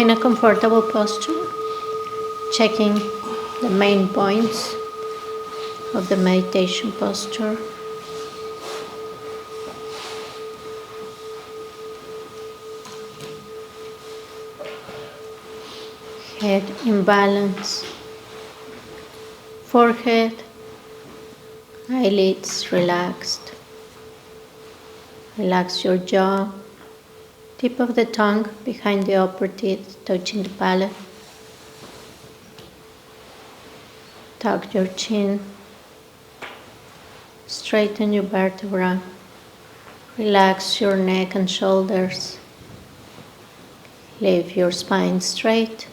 Find a comfortable posture, checking the main points of the meditation posture. Head in balance, forehead, eyelids relaxed. Relax your jaw, tip of the tongue behind the upper teeth touching the palate. Tuck your chin, straighten your vertebra, relax your neck and shoulders. Leave your spine straight.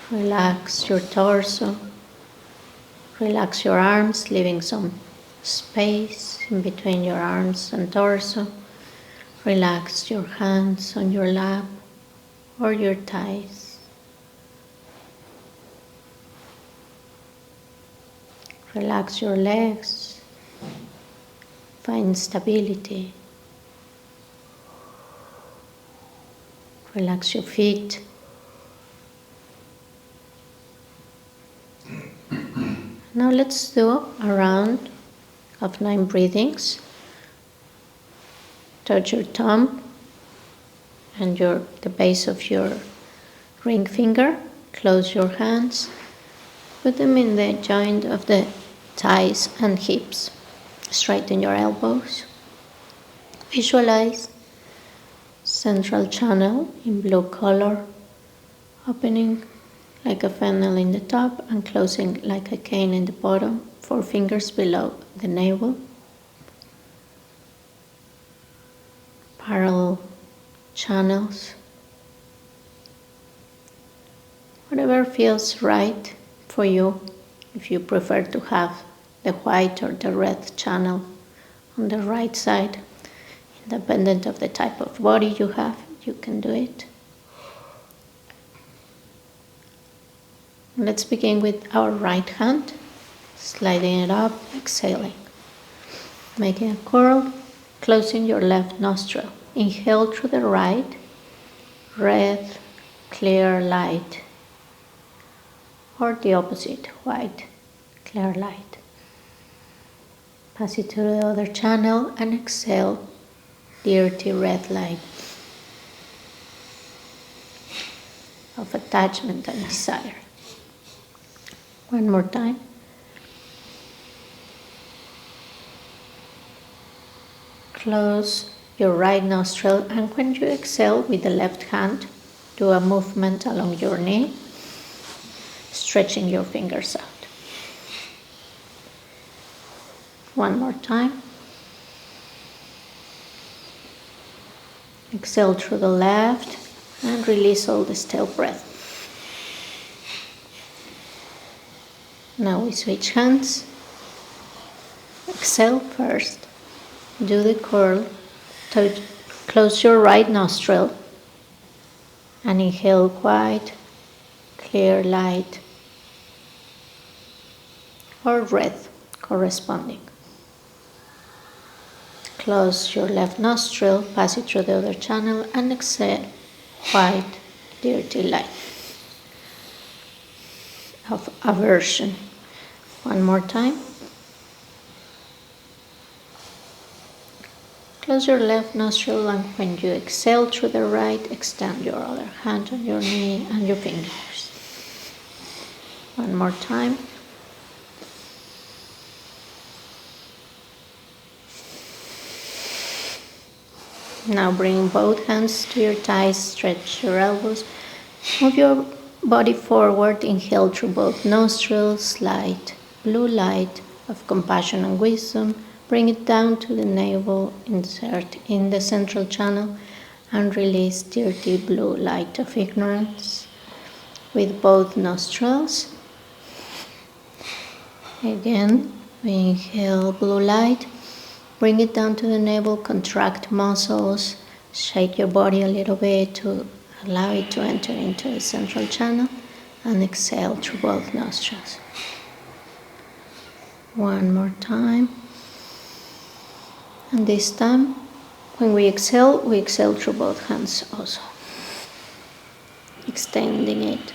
Relax your torso. Relax your arms, leaving some space in between your arms and torso. Relax your hands on your lap or your thighs. Relax your legs. Find stability. Relax your feet. Now let's do a round of 9 breathings. Touch your thumb and the base of your ring finger. Close your hands. Put them in the joint of the thighs and hips. Straighten your elbows. Visualize central channel in blue color, opening like a funnel in the top and closing like a cane in the bottom, 4 fingers below the navel. Parallel channels. Whatever feels right for you, if you prefer to have the white or the red channel on the right side, independent of the type of body you have, you can do it. Let's begin with our right hand, sliding it up, exhaling. Making a curl, closing your left nostril. Inhale through the right, red, clear light. Or the opposite, white, clear light. Pass it to the other channel and exhale, dirty red light of attachment and desire. One more time. Close your right nostril, and when you exhale with the left hand, do a movement along your knee, stretching your fingers out. One more time. Exhale through the left and release all the stale breath. Now we switch hands. Exhale first. Do the curl. Close your right nostril and inhale white, clear light, or red corresponding. Close your left nostril, pass it through the other channel, and exhale white, dirty light of aversion. One more time. Close your left nostril, and when you exhale through the right, extend your other hand on your knee and your fingers. One more time. Now bring both hands to your thighs, stretch your elbows, move your body forward, inhale through both nostrils, light, blue light of compassion and wisdom, bring it down to the navel, insert in the central channel, and release dirty blue light of ignorance with both nostrils. Again, we inhale blue light. Bring it down to the navel, contract muscles, shake your body a little bit to allow it to enter into the central channel, and exhale through both nostrils. One more time. And this time, when we exhale through both hands also. extending it,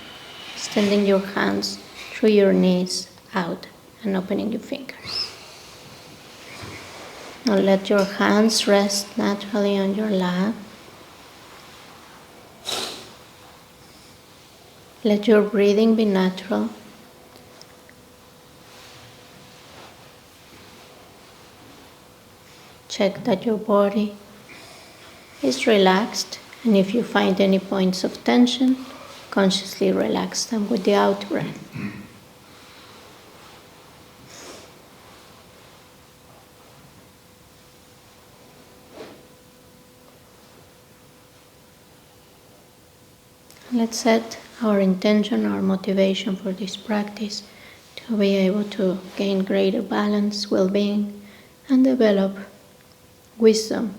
extending your hands through your knees out and opening your fingers. Now let your hands rest naturally on your lap. Let your breathing be natural. Check that your body is relaxed, and if you find any points of tension, consciously relax them with the out breath. Let's set our intention, our motivation for this practice to be able to gain greater balance, well-being, and develop wisdom,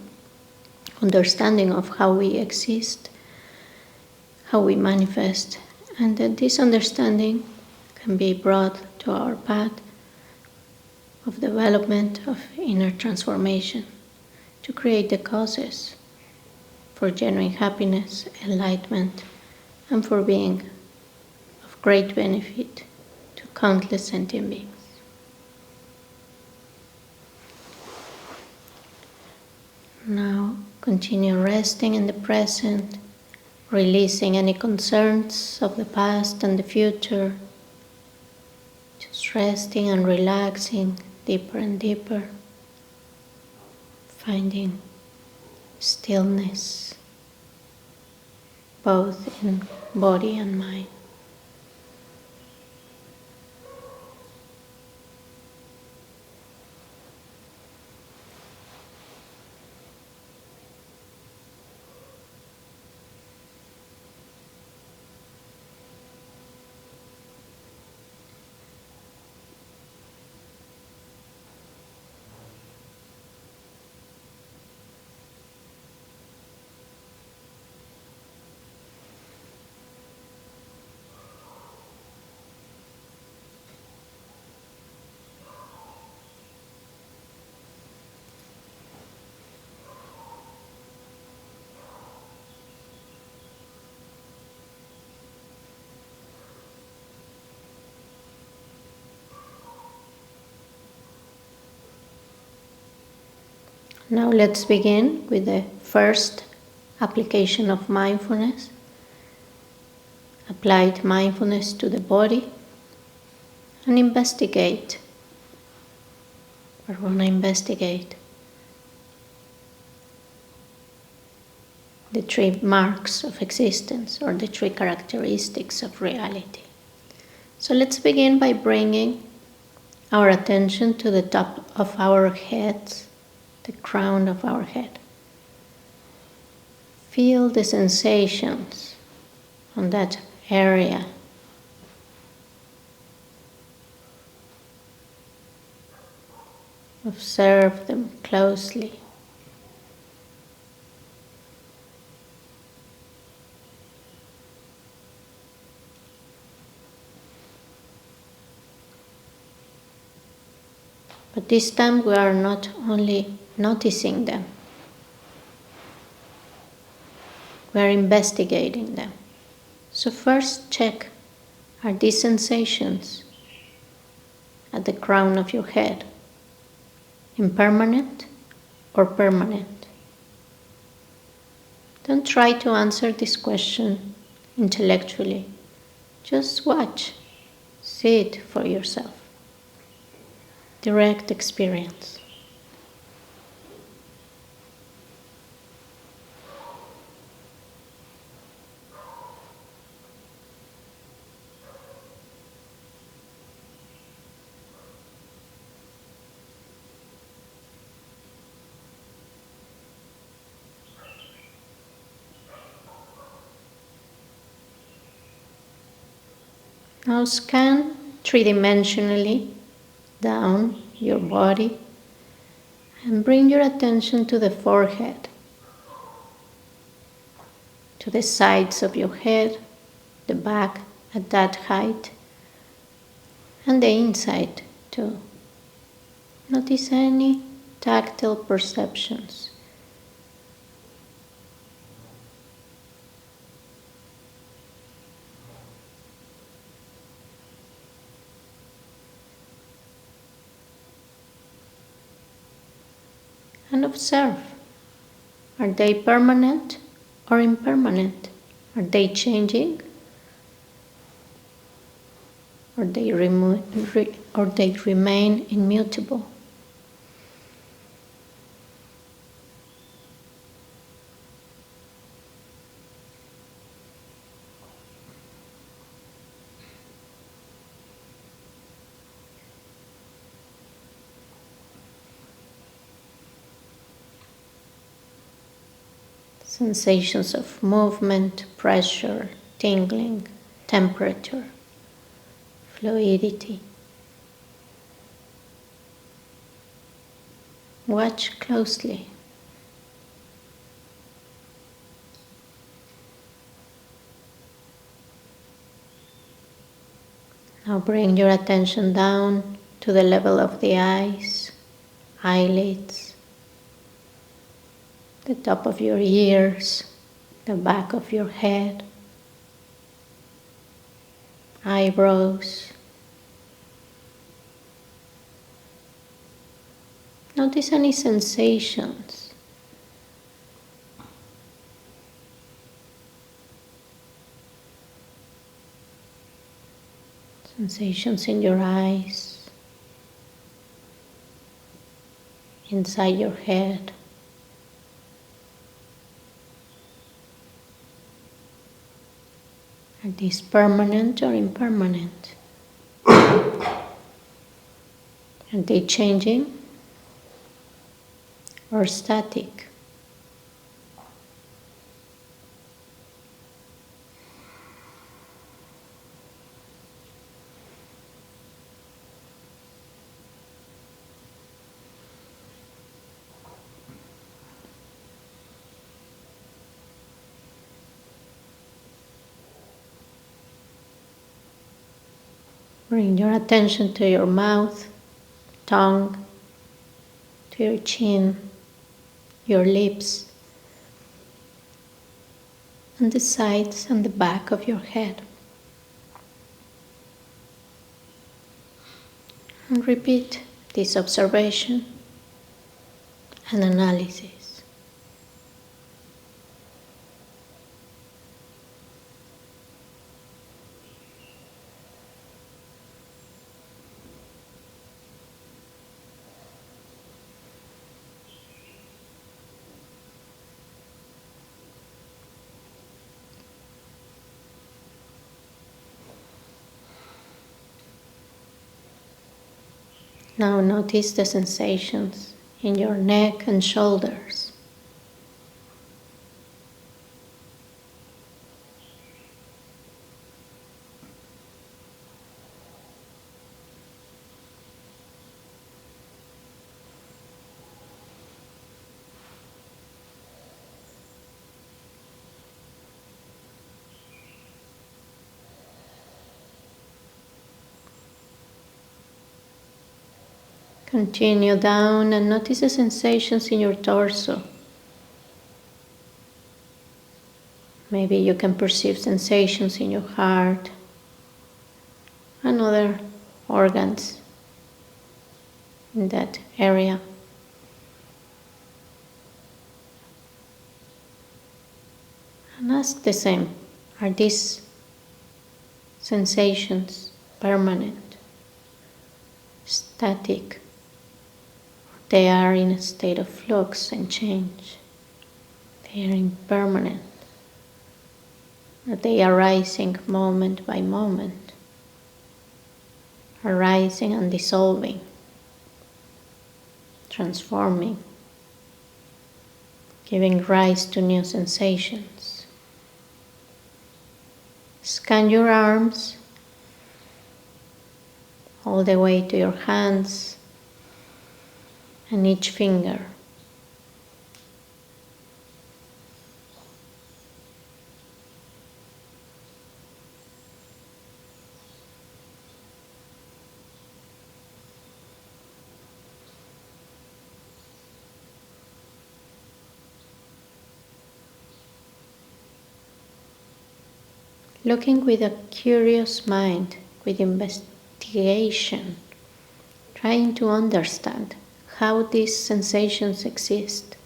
understanding of how we exist, how we manifest, and that this understanding can be brought to our path of development, of inner transformation, to create the causes for genuine happiness, enlightenment, and for being of great benefit to countless sentient beings. Now continue resting in the present, releasing any concerns of the past and the future, just resting and relaxing deeper and deeper, finding stillness both in body and mind. Now let's begin with the first application of mindfulness. Applied mindfulness to the body and investigate. We're going to investigate the three marks of existence or the three characteristics of reality. So let's begin by bringing our attention to the top of our heads, the crown of our head. Feel the sensations on that area. Observe them closely. But this time we are not only noticing them, we are investigating them. So first check, are these sensations at the crown of your head impermanent or permanent? Don't try to answer this question intellectually. Just watch, see it for yourself. Direct experience. Now scan three-dimensionally down your body and bring your attention to the forehead, to the sides of your head, the back at that height, and the inside too. Notice any tactile perceptions. and observe. Are they permanent or impermanent? Are they changing? Or they remain immutable? Sensations of movement, pressure, tingling, temperature, fluidity. Watch closely. Now bring your attention down to the level of the eyes, eyelids, the top of your ears, the back of your head, eyebrows. Notice any sensations. Sensations in your eyes, inside your head. Are these permanent or impermanent? Are they changing or static? Bring your attention to your mouth, tongue, to your chin, your lips, and the sides and the back of your head. And repeat this observation and analysis. Now notice the sensations in your neck and shoulders. Continue down and notice the sensations in your torso. Maybe you can perceive sensations in your heart and other organs in that area. And ask the same, are these sensations permanent, static? They are in a state of flux and change. They are impermanent. They are arising moment by moment, arising and dissolving, transforming, giving rise to new sensations. Scan your arms all the way to your hands and each finger. Looking with a curious mind, with investigation, trying to understand how these sensations exist,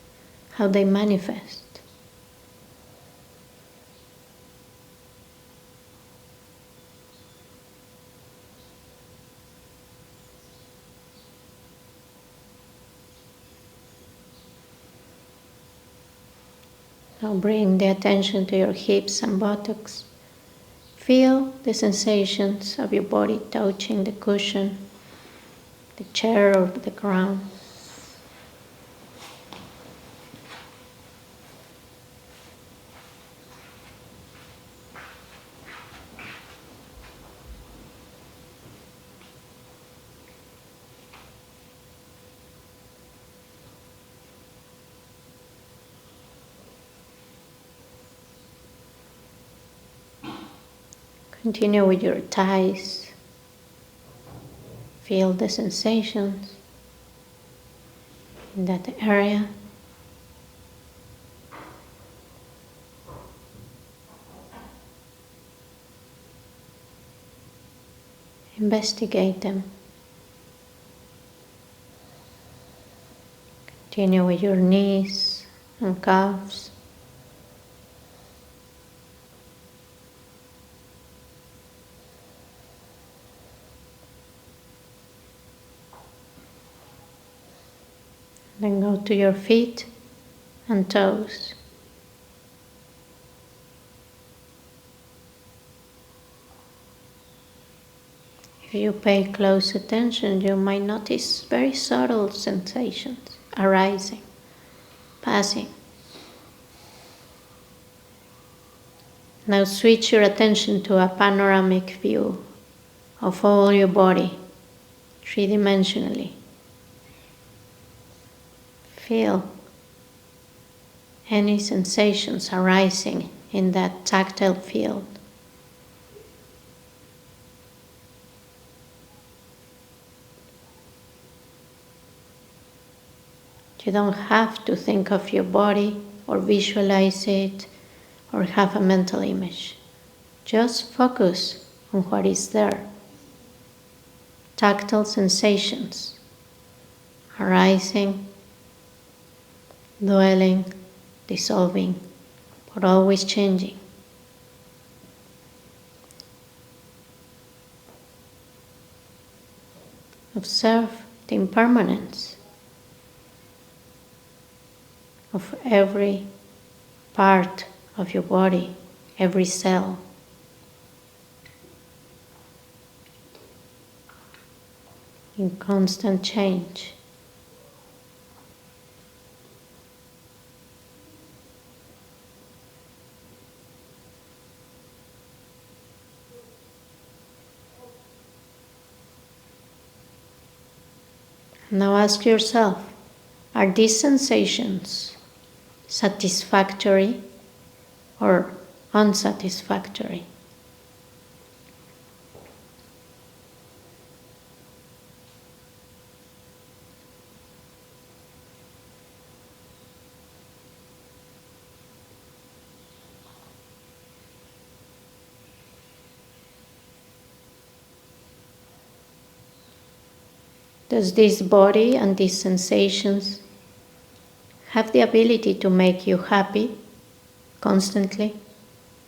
how they manifest. Now bring the attention to your hips and buttocks. Feel the sensations of your body touching the cushion, the chair or the ground. Continue with your thighs. Feel the sensations in that area. Investigate them. Continue with your knees and calves. Then go to your feet and toes. If you pay close attention, you might notice very subtle sensations arising, passing. Now switch your attention to a panoramic view of all your body, three-dimensionally. Feel any sensations arising in that tactile field. You don't have to think of your body or visualize it or have a mental image. Just focus on what is there. Tactile sensations arising, dwelling, dissolving, but always changing. Observe the impermanence of every part of your body, every cell. In constant change. Now ask yourself, are these sensations satisfactory or unsatisfactory? Does this body and these sensations have the ability to make you happy constantly,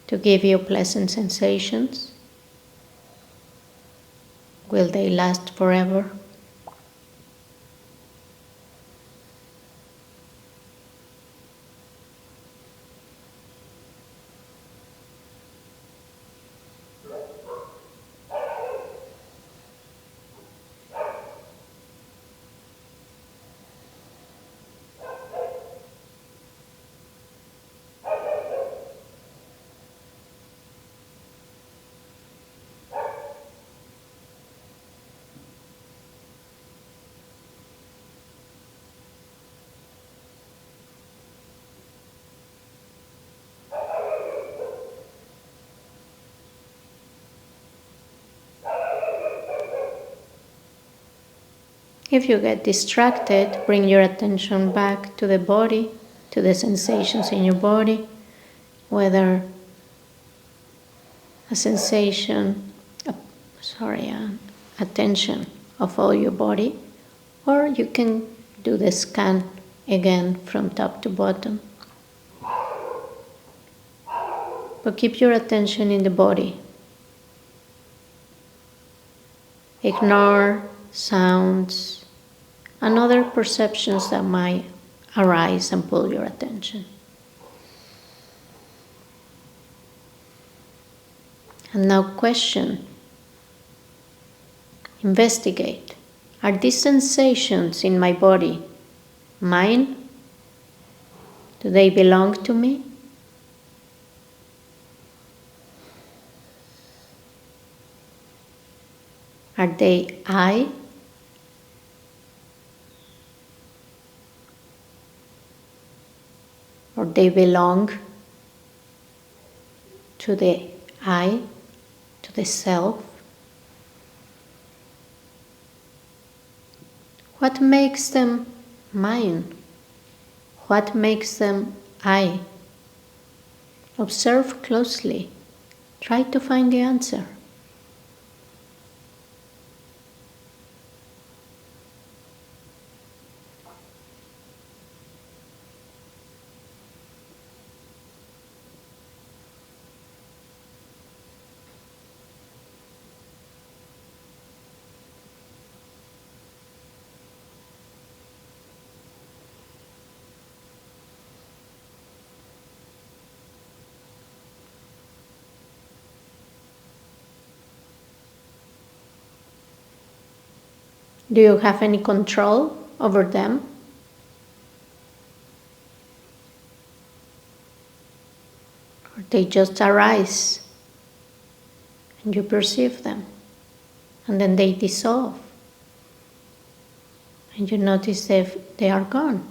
to give you pleasant sensations? Will they last forever? If you get distracted, bring your attention back to the body, to the sensations in your body, whether a sensation, attention of all your body, or you can Do the scan again from top to bottom. But keep your attention in the body. Ignore sounds and other perceptions that might arise and pull your attention. And now question, investigate. Are these sensations in my body mine? Do they belong to me? Are they I? Or they belong to the I, to the self? What makes them mine? What makes them I? Observe closely. Try to find the answer. Do you have any control over them? Or they just arise and you perceive them and then they dissolve and you notice if they are gone.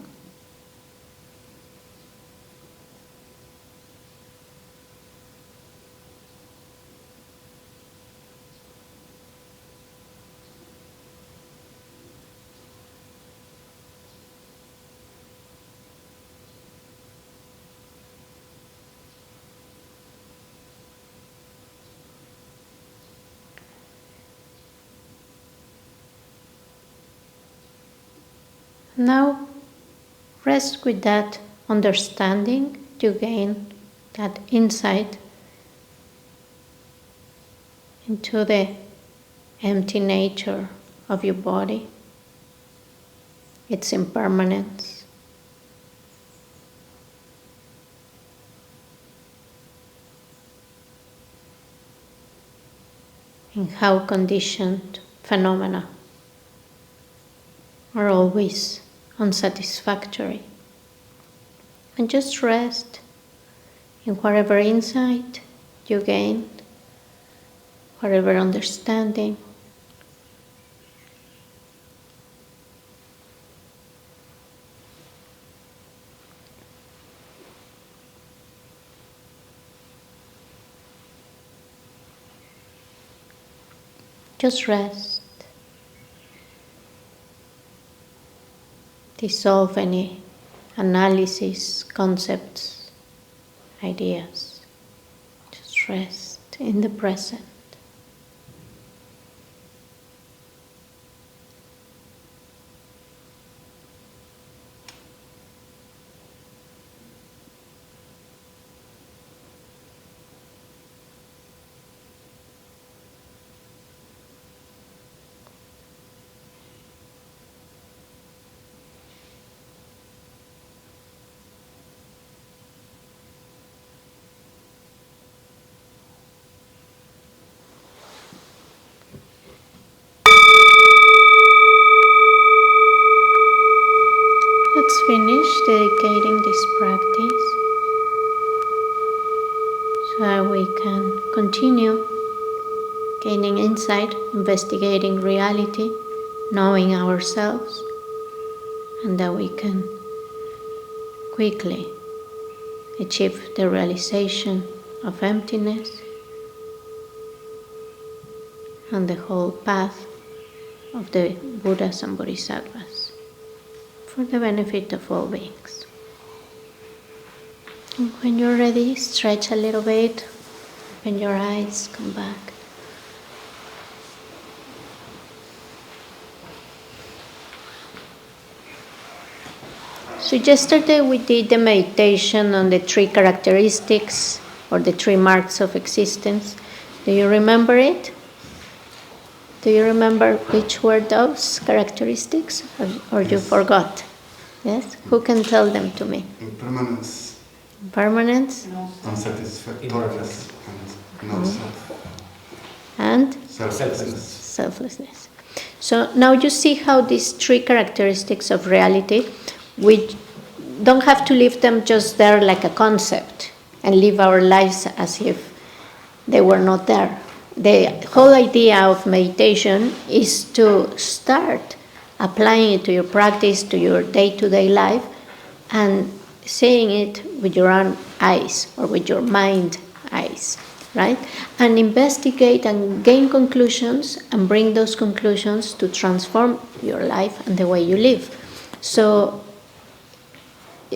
Now, rest with that understanding to gain that insight into the empty nature of your body, its impermanence. And how conditioned phenomena are always unsatisfactory. And just rest in whatever insight you gain, whatever understanding. Just rest. Dissolve any analysis, concepts, ideas. Just rest in the present. Let's finish dedicating this practice so that we can continue gaining insight, investigating reality, knowing ourselves, and that we can quickly achieve the realization of emptiness and the whole path of the Buddhas and Bodhisattvas for the benefit of all beings. And when you're ready, stretch a little bit, open your eyes, come back. So yesterday we did the meditation on the 3 characteristics or the 3 marks of existence. Do you remember it? Do you remember which were those characteristics, or you forgot? Yes? Who can tell them to me? Impermanence. Permanence? Unsatisfactoriness. And no self. And? Selflessness. Selflessness. So now you see how these 3 characteristics of reality, we don't have to leave them just there like a concept and live our lives as if they were not there. The whole idea of meditation is to start applying it to your practice, to your day-to-day life, and seeing it with your own eyes or with your mind eyes, right? And investigate and gain conclusions and bring those conclusions to transform your life and the way you live. So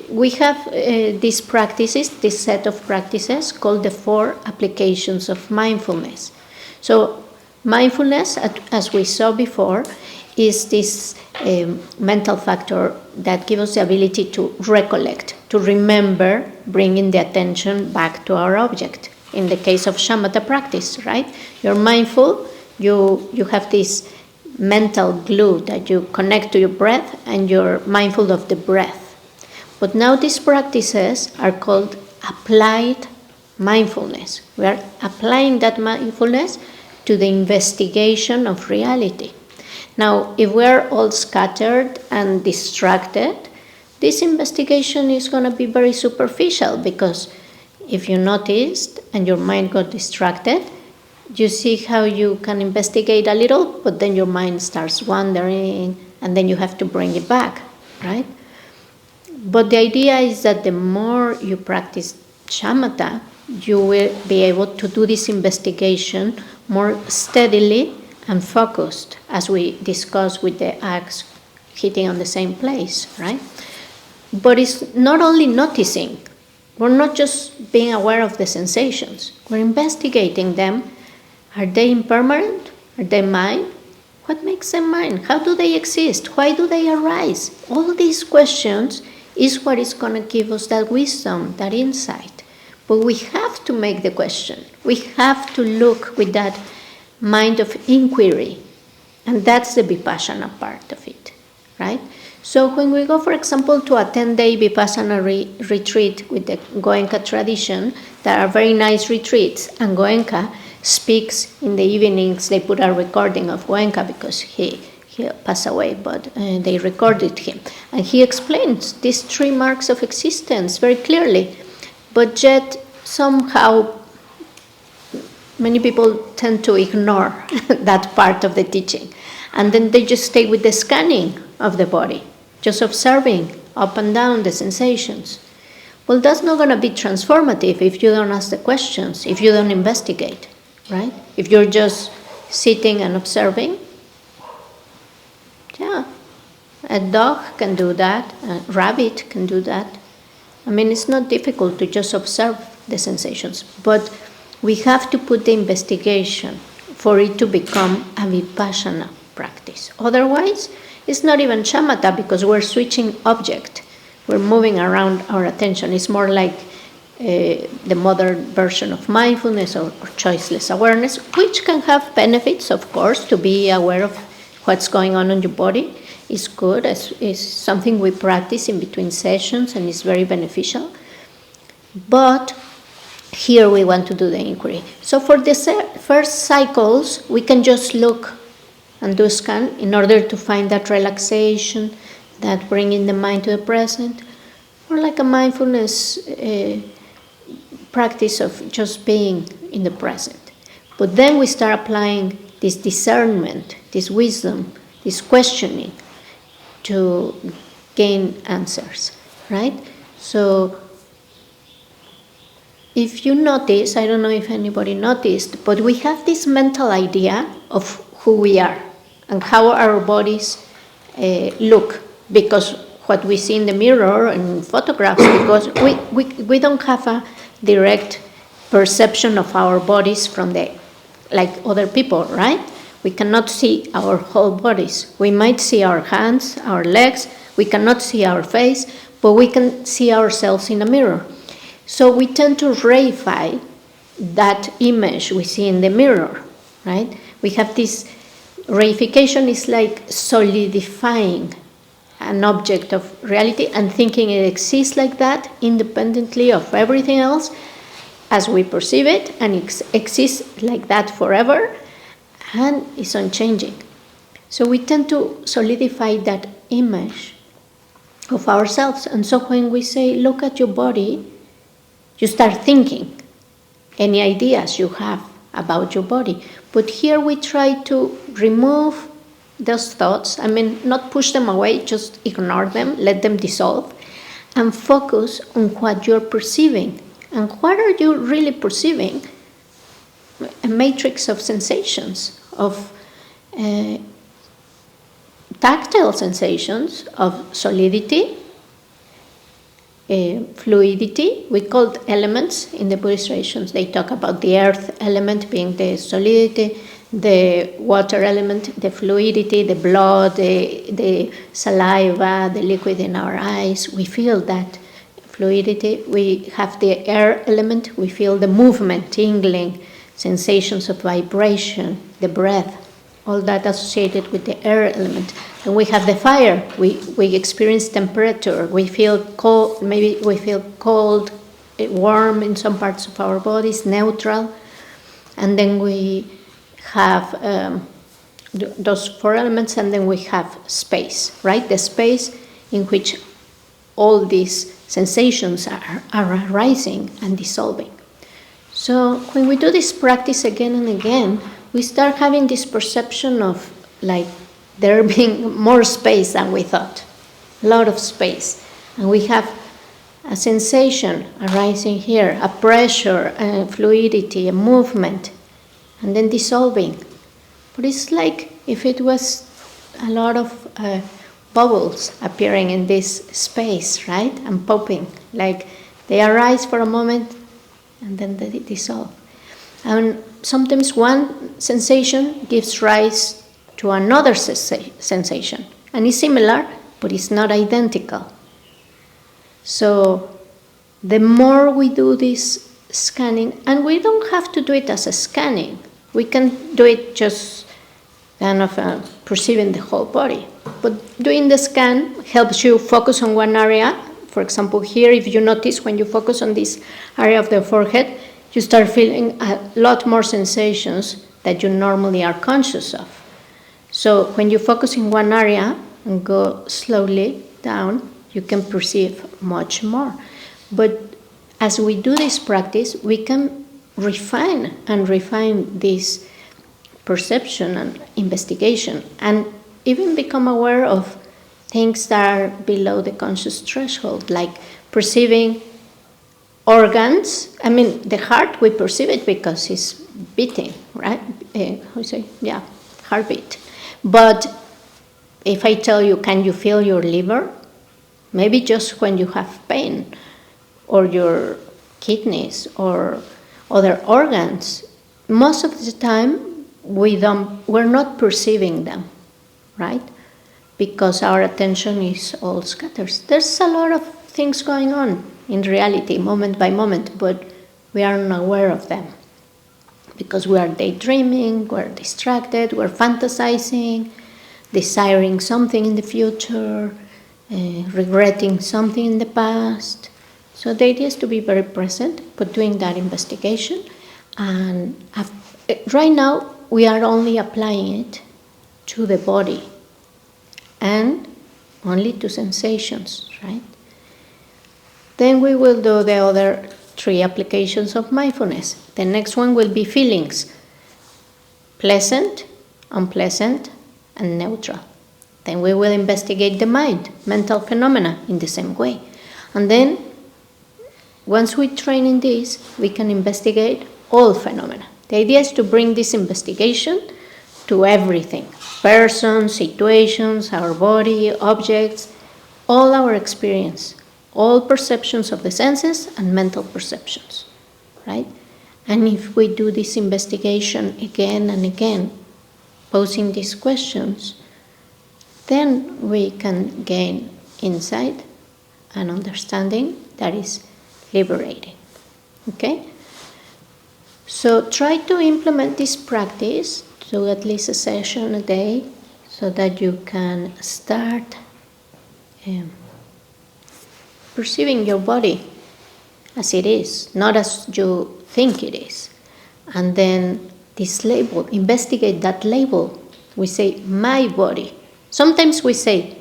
we have these practices, this set of practices called the 4 applications of mindfulness. So mindfulness, as we saw before, is this mental factor that gives us the ability to recollect, to remember, bringing the attention back to our object. In the case of Shamatha practice, right? You're mindful, you have this mental glue that you connect to your breath, and you're mindful of the breath. But now these practices are called applied mindfulness. We are applying that mindfulness to the investigation of reality. Now, if we are all scattered and distracted, this investigation is going to be very superficial, because if you noticed and your mind got distracted, you see how you can investigate a little, but then your mind starts wandering, and then you have to bring it back, right? But the idea is that the more you practice shamatha, you will be able to do this investigation more steadily and focused, as we discussed with the axe hitting on the same place, right? But it's not only noticing. We're not just being aware of the sensations. We're investigating them. Are they impermanent? Are they mine? What makes them mine? How do they exist? Why do they arise? All these questions is what is going to give us that wisdom, that insight. But we have to make the question. We have to look with that mind of inquiry. And that's the vipashyana part of it, right? So when we go, for example, to a 10-day vipassana retreat with the Goenka tradition, there are very nice retreats, and Goenka speaks in the evenings. They put a recording of Goenka because he passed away, but they recorded him. And he explains these 3 marks of existence very clearly. But yet, somehow, many people tend to ignore that part of the teaching. And then they just stay with the scanning of the body, just observing up and down the sensations. Well, that's not going to be transformative if you don't ask the questions, if you don't investigate, right? If you're just sitting and observing, yeah, a dog can do that, a rabbit can do that. I mean, it's not difficult to just observe the sensations, but we have to put the investigation for it to become a vipassana practice. Otherwise, it's not even shamatha, because we're switching object. We're moving around our attention. It's more like the modern version of mindfulness or choiceless awareness, which can have benefits, of course. To be aware of what's going on in your body is good. It's something we practice in between sessions, and it's very beneficial. But here we want to do the inquiry. So for the first cycles, we can just look and do scan in order to find that relaxation, that bringing the mind to the present, or like a mindfulness practice of just being in the present. But then we start applying this discernment, this wisdom, this questioning to gain answers, right? So if you notice, I don't know if anybody noticed, but we have this mental idea of who we are and how our bodies look, because what we see in the mirror and photographs, because we don't have a direct perception of our bodies from like other people, right? We cannot see our whole bodies. We might see our hands, our legs, we cannot see our face, but we can see ourselves in a mirror. So we tend to reify that image we see in the mirror, right? We have this reification is like solidifying an object of reality and thinking it exists like that independently of everything else as we perceive it, and it exists like that forever and is unchanging. So we tend to solidify that image of ourselves. And so when we say, look at your body, you start thinking any ideas you have about your body. But here we try to remove those thoughts. I mean, not push them away, just ignore them, let them dissolve, and focus on what you're perceiving. And what are you really perceiving? A matrix of sensations, of tactile sensations, of solidity, fluidity. We call elements in the Buddhist traditions. They talk about the earth element being the solidity, the water element, the fluidity, the blood, the saliva, the liquid in our eyes. We feel that fluidity. We have the air element. We feel the movement, tingling, sensations of vibration, the breath, all that associated with the air element. And we have the fire. We experience temperature. We feel cold. Maybe we feel cold, warm in some parts of our bodies, neutral. And then we have those four elements, and then we have space, right? The space in which all these sensations are arising and dissolving. So when we do this practice again and again, we start having this perception of like there being more space than we thought, a lot of space. And we have a sensation arising here, a pressure, a fluidity, a movement, and then dissolving. But it's like if it was a lot of bubbles appearing in this space, right? And popping, like they arise for a moment and then they dissolve. And sometimes one sensation gives rise to another sensation. And it's similar, but it's not identical. So the more we do this scanning, and we don't have to do it as a scanning. We can do it just kind of perceiving the whole body. But doing the scan helps you focus on one area. For example, here, if you notice when you focus on this area of the forehead, you start feeling a lot more sensations that you normally are conscious of. So when you focus in one area and go slowly down, you can perceive much more. But as we do this practice, we can refine this perception and investigation, and even become aware of things that are below the conscious threshold, like perceiving organs. I mean, the heart, we perceive it because it's beating, right? Heartbeat. But if I tell you, can you feel your liver? Maybe just when you have pain, or your kidneys, or other organs. Most of the time, we're not perceiving them, right? Because our attention is all scattered. There's a lot of things going on in reality, moment by moment, but we are not aware of them. Because we are daydreaming, we're distracted, we're fantasizing, desiring something in the future, regretting something in the past. So the idea is to be very present, but doing that investigation. And right now, we are only applying it to the body and only to sensations, right? Then we will do the other 3 applications of mindfulness. The next one will be feelings: pleasant, unpleasant, and neutral. Then we will investigate the mind, mental phenomena, in the same way. And then, once we train in this, we can investigate all phenomena. The idea is to bring this investigation to everything: persons, situations, our body, objects, all our experience, all perceptions of the senses and mental perceptions, right? And if we do this investigation again and again, posing these questions, then we can gain insight an understanding that is liberating. Okay? So try to implement this practice, do at least a session a day, so that you can start perceiving your body as it is, not as you think it is. And then this label, investigate that label. We say, my body. Sometimes we say,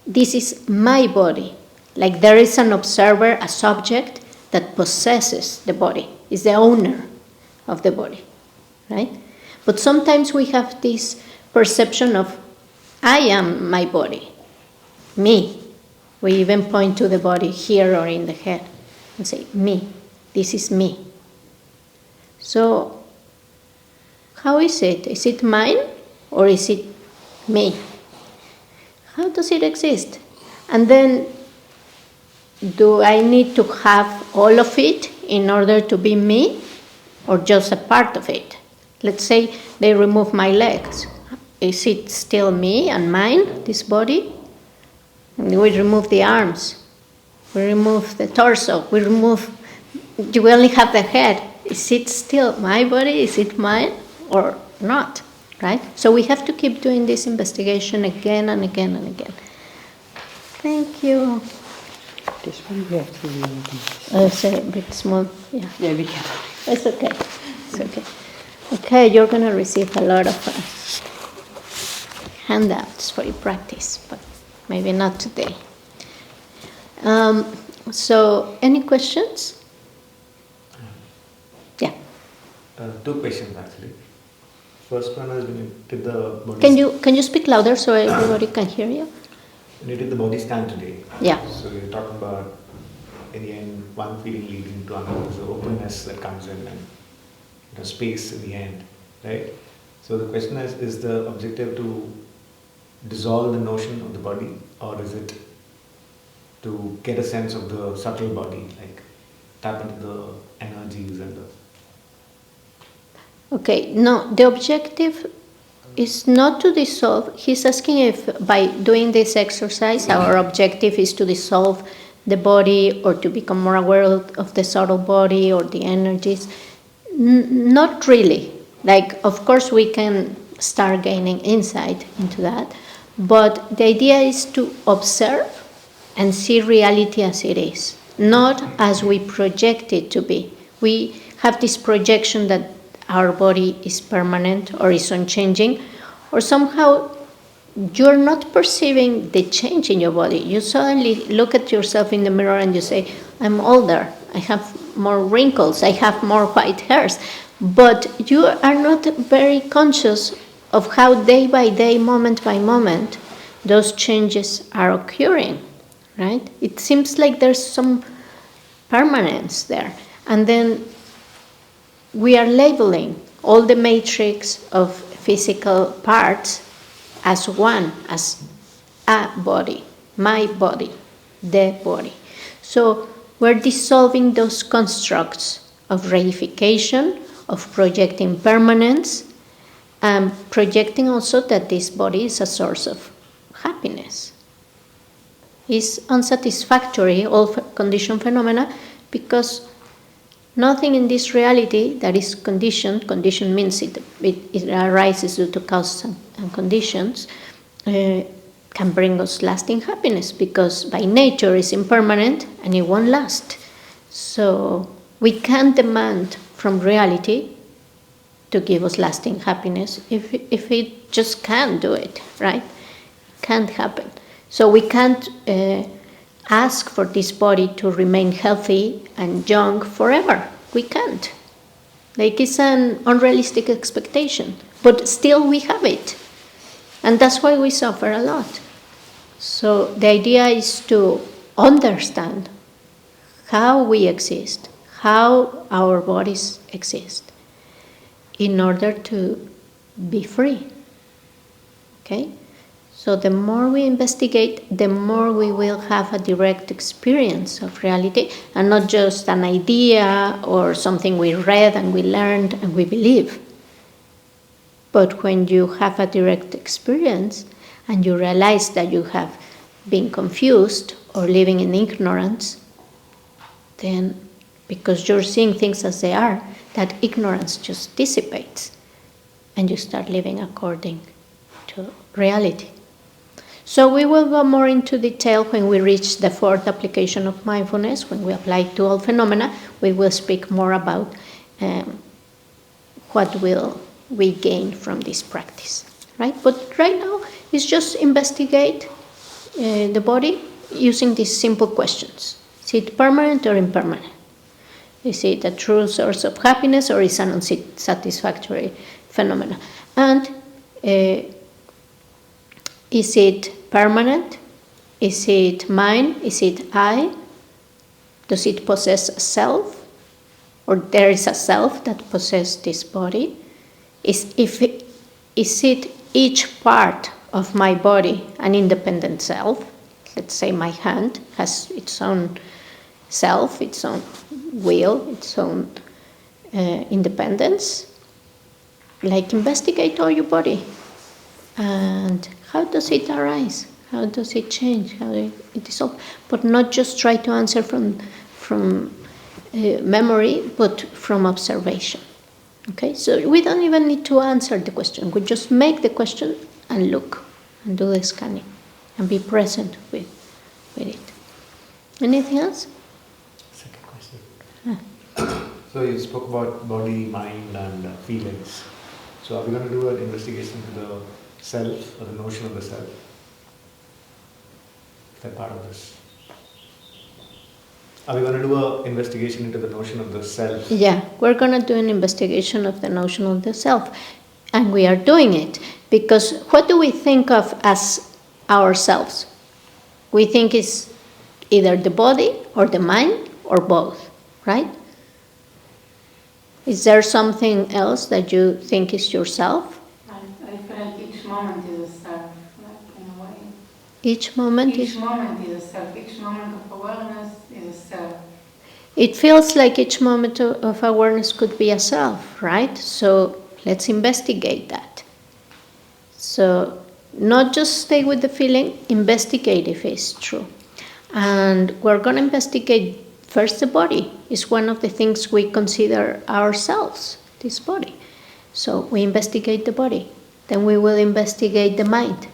this is my body. Like there is an observer, a subject that possesses the body, is the owner of the body, right? But sometimes we have this perception of, I am my body, me. We even point to the body here or in the head and say, me, this is me. So, how is it? Is it mine or is it me? How does it exist? And then, do I need to have all of it in order to be me, or just a part of it? Let's say they remove my legs. Is it still me and mine, this body? And we remove the arms. We remove the torso. You only have the head. Is it still my body? Is it mine or not? Right? So we have to keep doing this investigation again and again and again. Thank you. This one we have to reopen. It's a bit small. Yeah. Yeah, we can. It's okay. It's okay. Okay, you're going to receive a lot of handouts for your practice, but maybe not today. So, any questions? Yeah. Two questions actually. First one is when you did the body. Can you speak louder so everybody can hear you? When you did the body scan today. Yeah. So you're talking about in the end one feeling leading to another, so openness that comes in and space in the end, right? So the question is the objective to dissolve the notion of the body, or is it to get a sense of the subtle body, like tap into the energies and the... Okay, no, the objective is not to dissolve. He's asking if by doing this exercise our objective is to dissolve the body or to become more aware of the subtle body or the energies. Not really. Like, of course we can start gaining insight into that, but the idea is to observe and see reality as it is, not as we project it to be. We have this projection that our body is permanent or is unchanging, or somehow you're not perceiving the change in your body. You suddenly look at yourself in the mirror and you say, I'm older, I have more wrinkles, I have more white hairs, but you are not very conscious of how day by day, moment by moment, those changes are occurring, right? It seems like there's some permanence there. And then we are labeling all the matrix of physical parts as one, as a body, my body, the body. So we're dissolving those constructs of reification, of projecting permanence, and projecting also that this body is a source of happiness. It's unsatisfactory, all conditioned phenomena, because nothing in this reality that is conditioned means it arises due to causes and conditions, can bring us lasting happiness, because by nature it's impermanent and it won't last. So we can't demand from reality to give us lasting happiness if it just can't do it, right? Can't happen. So we can't ask for this body to remain healthy and young forever. We can't. Like, it's an unrealistic expectation, but still we have it. And that's why we suffer a lot. So the idea is to understand how we exist, how our bodies exist, in order to be free. Okay? So the more we investigate, the more we will have a direct experience of reality, and not just an idea or something we read and we learned and we believe. But when you have a direct experience and you realize that you have been confused or living in ignorance, then because you're seeing things as they are, that ignorance just dissipates and you start living according to reality. So we will go more into detail when we reach the fourth application of mindfulness. When we apply it to all phenomena, we will speak more about what will we gain from this practice, right? But right now, it's just investigate the body using these simple questions. Is it permanent or impermanent? Is it a true source of happiness or is it an unsatisfactory phenomena? And is it permanent? Is it mine? Is it I? Does it possess a self? Or there is a self that possesses this body? Is it each part of my body an independent self? Let's say my hand has its own self, its own will, its own independence. Like investigate all your body. And how does it arise? How does it change? How it dissolve? But not just try to answer from memory, but from observation. Okay, so we don't even need to answer the question. We just make the question and look and do the scanning and be present with it. Anything else? Second question. So you spoke about body, mind, and feelings. So are we going to do an investigation to the self or the notion of the self? Is that part of this? Are we going to do an investigation into the notion of the self? Yeah, we're going to do an investigation of the notion of the self. And we are doing it because what do we think of as ourselves? We think it's either the body or the mind or both, right? Is there something else that you think is yourself? I feel like each moment is a self, like in a way. Each moment Each moment is a self. Each moment of awareness is a self. It feels like each moment of awareness could be a self, right? So let's investigate that. So not just stay with the feeling, investigate if it's true. And we're going to investigate first the body. Is one of the things we consider ourselves, this body. So we investigate the body. Then we will investigate the mind.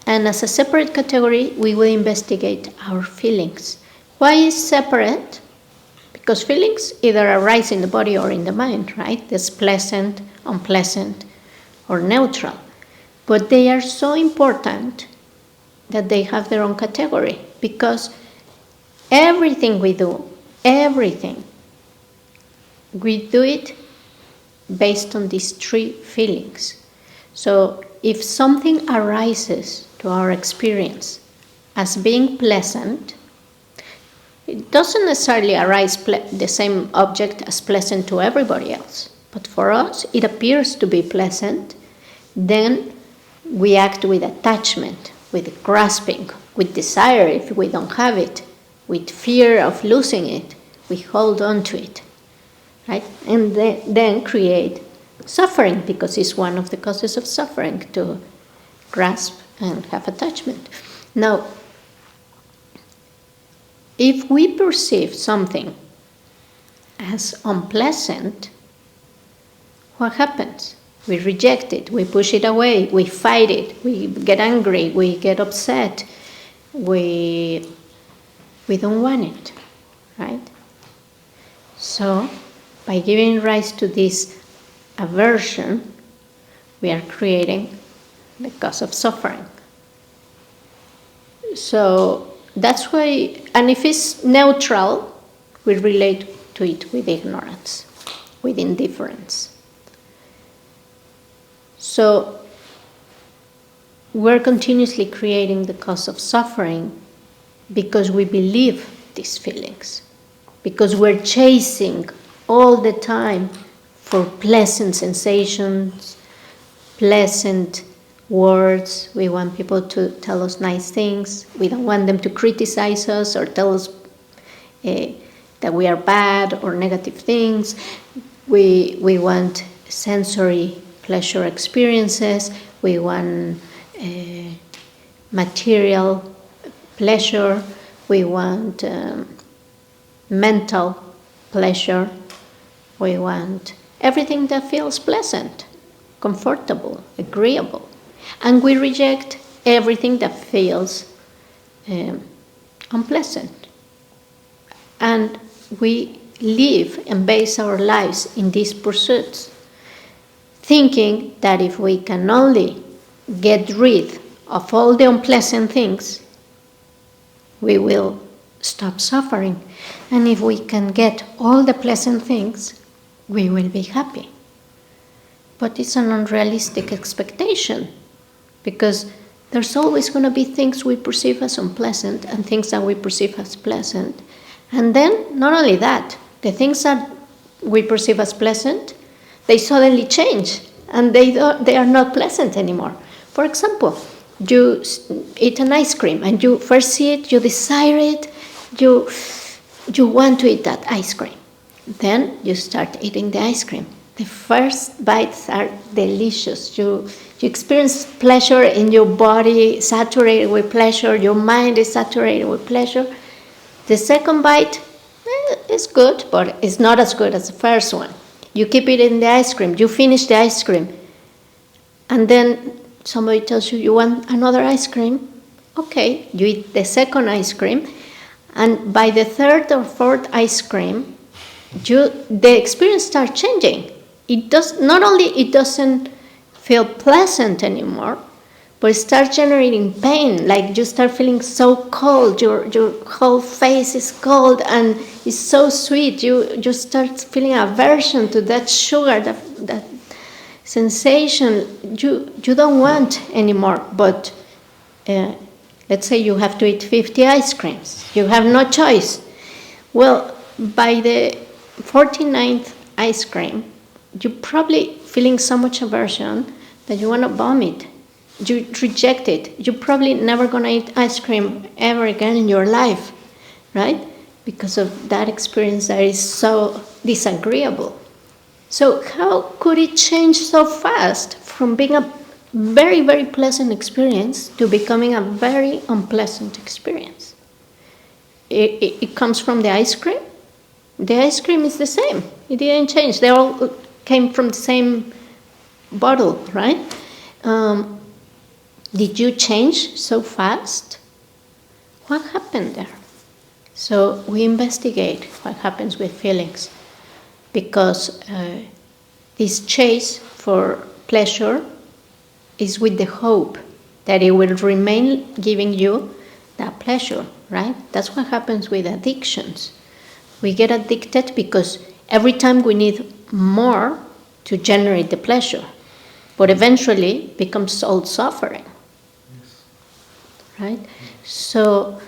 And as a separate category, we will investigate our feelings. Why is separate? Because feelings either arise in the body or in the mind, right? There's pleasant, unpleasant, or neutral. But they are so important that they have their own category because everything we do it based on these three feelings. So if something arises to our experience as being pleasant, it doesn't necessarily arise the same object as pleasant to everybody else. But for us, it appears to be pleasant. Then we act with attachment, with grasping, with desire if we don't have it, with fear of losing it. We hold on to it, right? And then create suffering because it's one of the causes of suffering to grasp and have attachment. Now, if we perceive something as unpleasant, what happens? We reject it, we push it away, we fight it, we get angry, we get upset, we don't want it, right? So, by giving rise to this aversion, we are creating the cause of suffering. So, that's why, and if it's neutral, we relate to it with ignorance, with indifference. So, we're continuously creating the cause of suffering because we believe these feelings, because we're chasing all the time for pleasant sensations, pleasant words. We want people to tell us nice things. We don't want them to criticize us or tell us that we are bad or negative things. We want sensory pleasure experiences. We want material pleasure. we want mental pleasure, we want everything that feels pleasant, comfortable, agreeable. And we reject everything that feels unpleasant. And we live and base our lives in these pursuits, thinking that if we can only get rid of all the unpleasant things, we will stop suffering. And if we can get all the pleasant things, we will be happy. But it's an unrealistic expectation, because there's always going to be things we perceive as unpleasant and things that we perceive as pleasant. And then, not only that, the things that we perceive as pleasant, they suddenly change, and they are not pleasant anymore. For example, you eat an ice cream, and you first see it, you desire it, you want to eat that ice cream. Then you start eating the ice cream. The first bites are delicious. You experience pleasure in your body, saturated with pleasure. Your mind is saturated with pleasure. The second bite is good, but it's not as good as the first one. You keep eating the ice cream. You finish the ice cream. And then somebody tells you, you want another ice cream? Okay, you eat the second ice cream. And by the third or fourth ice cream, the experience starts changing. Not only it doesn't feel pleasant anymore, but it starts generating pain. Like you start feeling so cold, your whole face is cold, and it's so sweet. You start feeling aversion to that sugar, that sensation you don't want anymore. But let's say you have to eat 50 ice creams. You have no choice. Well, by the 49th ice cream, you're probably feeling so much aversion that you want to vomit. You reject it. You're probably never going to eat ice cream ever again in your life, right? Because of that experience that is so disagreeable. So how could it change so fast from being a very, very pleasant experience to becoming a very unpleasant experience? It comes from the ice cream. The ice cream is the same. It didn't change. They all came from the same bottle, right? Did you change so fast? What happened there? So we investigate what happens with feelings, because this chase for pleasure is with the hope that it will remain giving you that pleasure, right? That's what happens with addictions. We get addicted because every time we need more to generate the pleasure, but eventually it becomes soul suffering, right? So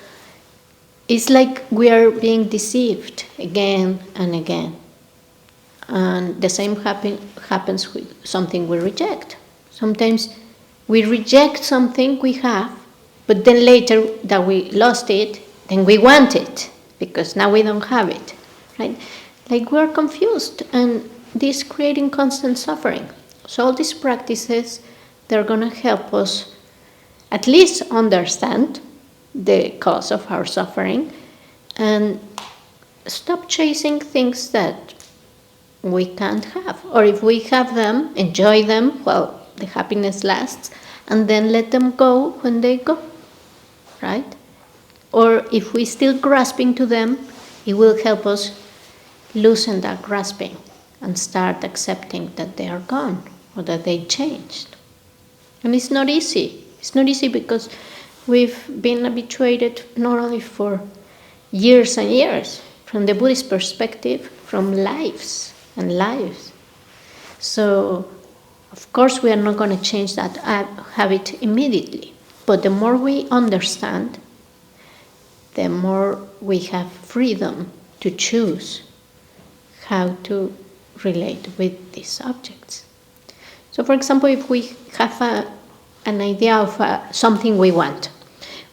it's like we are being deceived again and again. And the same happens with something we reject. Sometimes we reject something we have, but then later that we lost it, then we want it, because now we don't have it, right? Like we're confused, and this is creating constant suffering. So all these practices, they're going to help us at least understand the cause of our suffering and stop chasing things that we can't have. Or if we have them, enjoy them while the happiness lasts, and then let them go when they go, right? Or if we're still grasping to them, it will help us loosen that grasping and start accepting that they are gone or that they changed. And it's not easy. It's not easy because we've been habituated not only for years and years, from the Buddhist perspective, from lives and lives. So, of course, we are not going to change that habit immediately. But the more we understand, the more we have freedom to choose how to relate with these objects. So, for example, if we have an idea of something we want,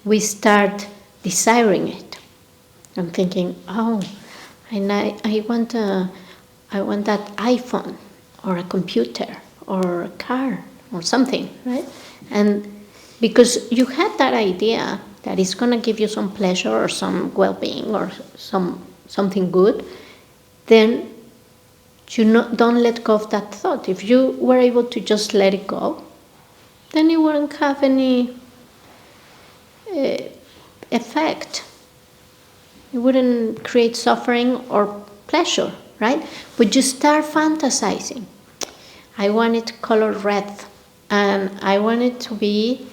we start desiring it. I'm thinking, oh, and I want that iPhone or a computer or a car or something, right? And because you had that idea that is going to give you some pleasure or some well-being or something good, then don't let go of that thought. If you were able to just let it go, then it wouldn't have any effect. It wouldn't create suffering or pleasure, right? But you start fantasizing. I want it colored red, and I want it to be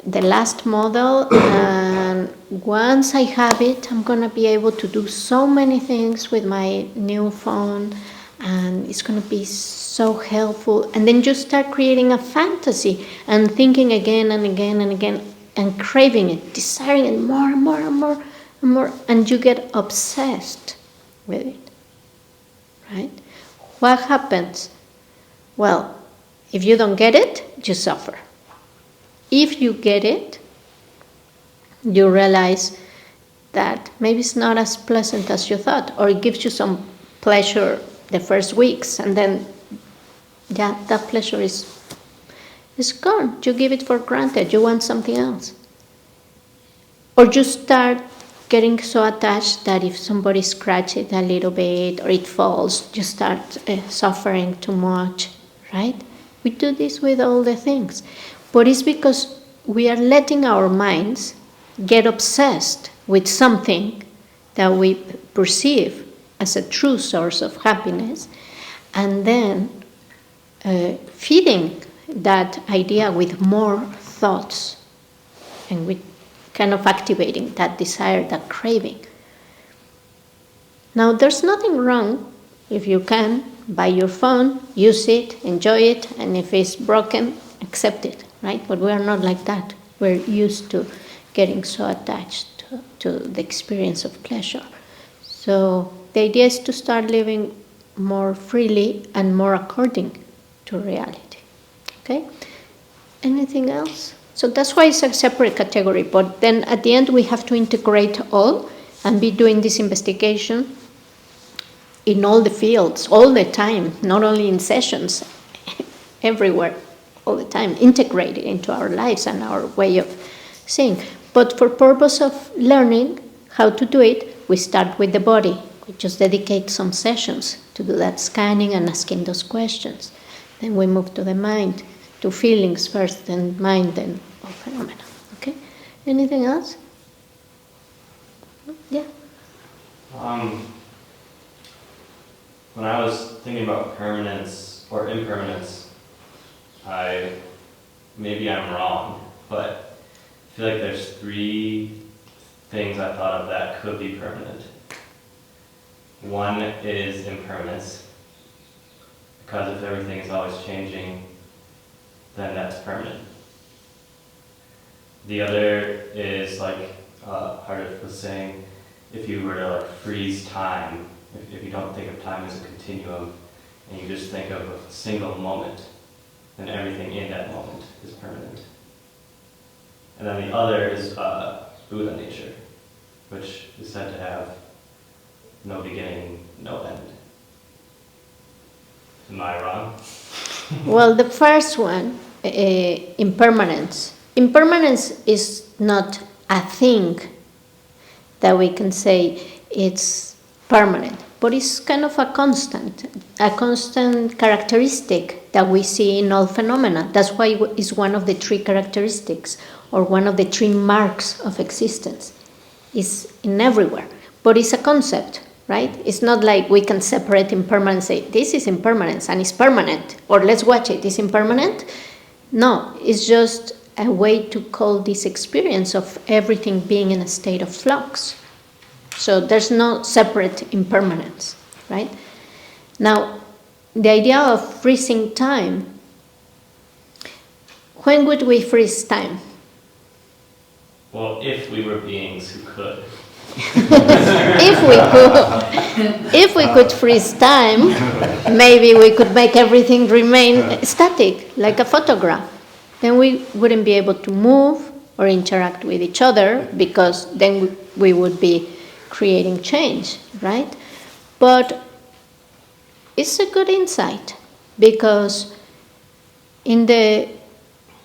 the last model, and once I have it, I'm going to be able to do so many things with my new phone, and it's going to be so helpful. And then you start creating a fantasy and thinking again and again and again and craving it, desiring it more and more and more and more, and you get obsessed with it, right? What happens? Well, if you don't get it, you suffer. If you get it, you realize that maybe it's not as pleasant as you thought, or it gives you some pleasure the first weeks, and then that pleasure is gone. You give it for granted. You want something else. Or you start getting so attached that if somebody scratches it a little bit or it falls, you start suffering too much, right? We do this with all the things. But it's because we are letting our minds get obsessed with something that we perceive as a true source of happiness, and then feeding that idea with more thoughts, and with kind of activating that desire, that craving. Now, there's nothing wrong if you can buy your phone, use it, enjoy it, and if it's broken, accept it, right? But we are not like that. We're used to getting so attached to the experience of pleasure. So the idea is to start living more freely and more according to reality. Okay? Anything else? So that's why it's a separate category. But then at the end we have to integrate all and be doing this investigation in all the fields, all the time, not only in sessions, everywhere, all the time, integrate it into our lives and our way of seeing. But for purpose of learning how to do it, we start with the body. We just dedicate some sessions to do that scanning and asking those questions. Then we move to the mind, to feelings first, then mind, then all phenomena. Okay? Anything else? Yeah? When I was thinking about permanence or impermanence, maybe I'm wrong, but I feel like there's 3 things I thought of that could be permanent. One is impermanence, because if everything is always changing, then that's permanent. The other is like Hardit was saying, if you were to freeze time, if you don't think of time as a continuum, and you just think of a single moment, then everything in that moment is permanent. And then the other is Buddha nature, which is said to have no beginning, no end. Am I wrong? Well, the first one, impermanence. Impermanence is not a thing that we can say it's permanent, but it's kind of a constant characteristic that we see in all phenomena. That's why it's one of the 3 characteristics, or one of the 3 marks of existence. It's in everywhere, but it's a concept, right? It's not like we can separate impermanence and say, this is impermanence and it's permanent, or let's watch it, it's impermanent. No, it's just a way to call this experience of everything being in a state of flux. So there's no separate impermanence, right? Now, the idea of freezing time, when would we freeze time? Well, if we were beings who could. If we could freeze time, maybe we could make everything remain static, like a photograph. Then we wouldn't be able to move or interact with each other, because then we would be creating change, right? But it's a good insight, because in the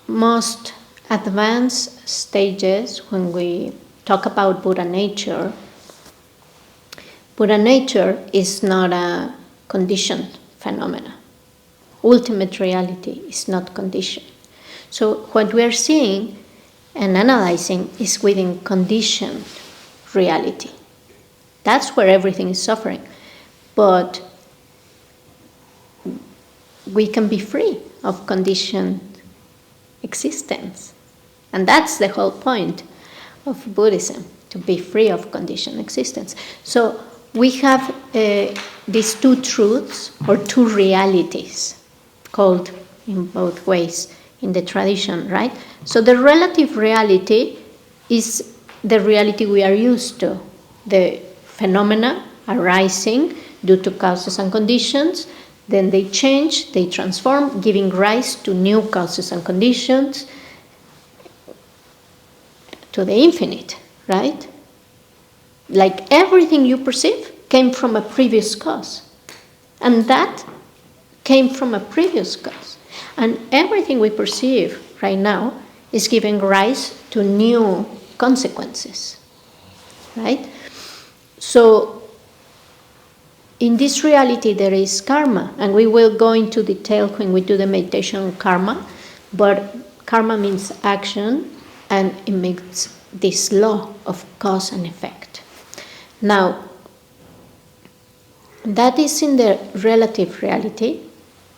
most advanced stages, when we talk about Buddha nature is not a conditioned phenomena. Ultimate reality is not conditioned. So what we are seeing and analyzing is within conditioned reality. That's where everything is suffering. But we can be free of conditioned existence. And that's the whole point of Buddhism, to be free of conditioned existence. So we have these two truths or two realities, called in both ways in the tradition, right? So the relative reality is the reality we are used to, the phenomena arising due to causes and conditions, then they change, they transform, giving rise to new causes and conditions, to the infinite, right? Like everything you perceive came from a previous cause. And that came from a previous cause. And everything we perceive right now is giving rise to new consequences, right? So in this reality there is karma, and we will go into detail when we do the meditation on karma, but karma means action, and it makes this law of cause and effect. Now, that is in the relative reality,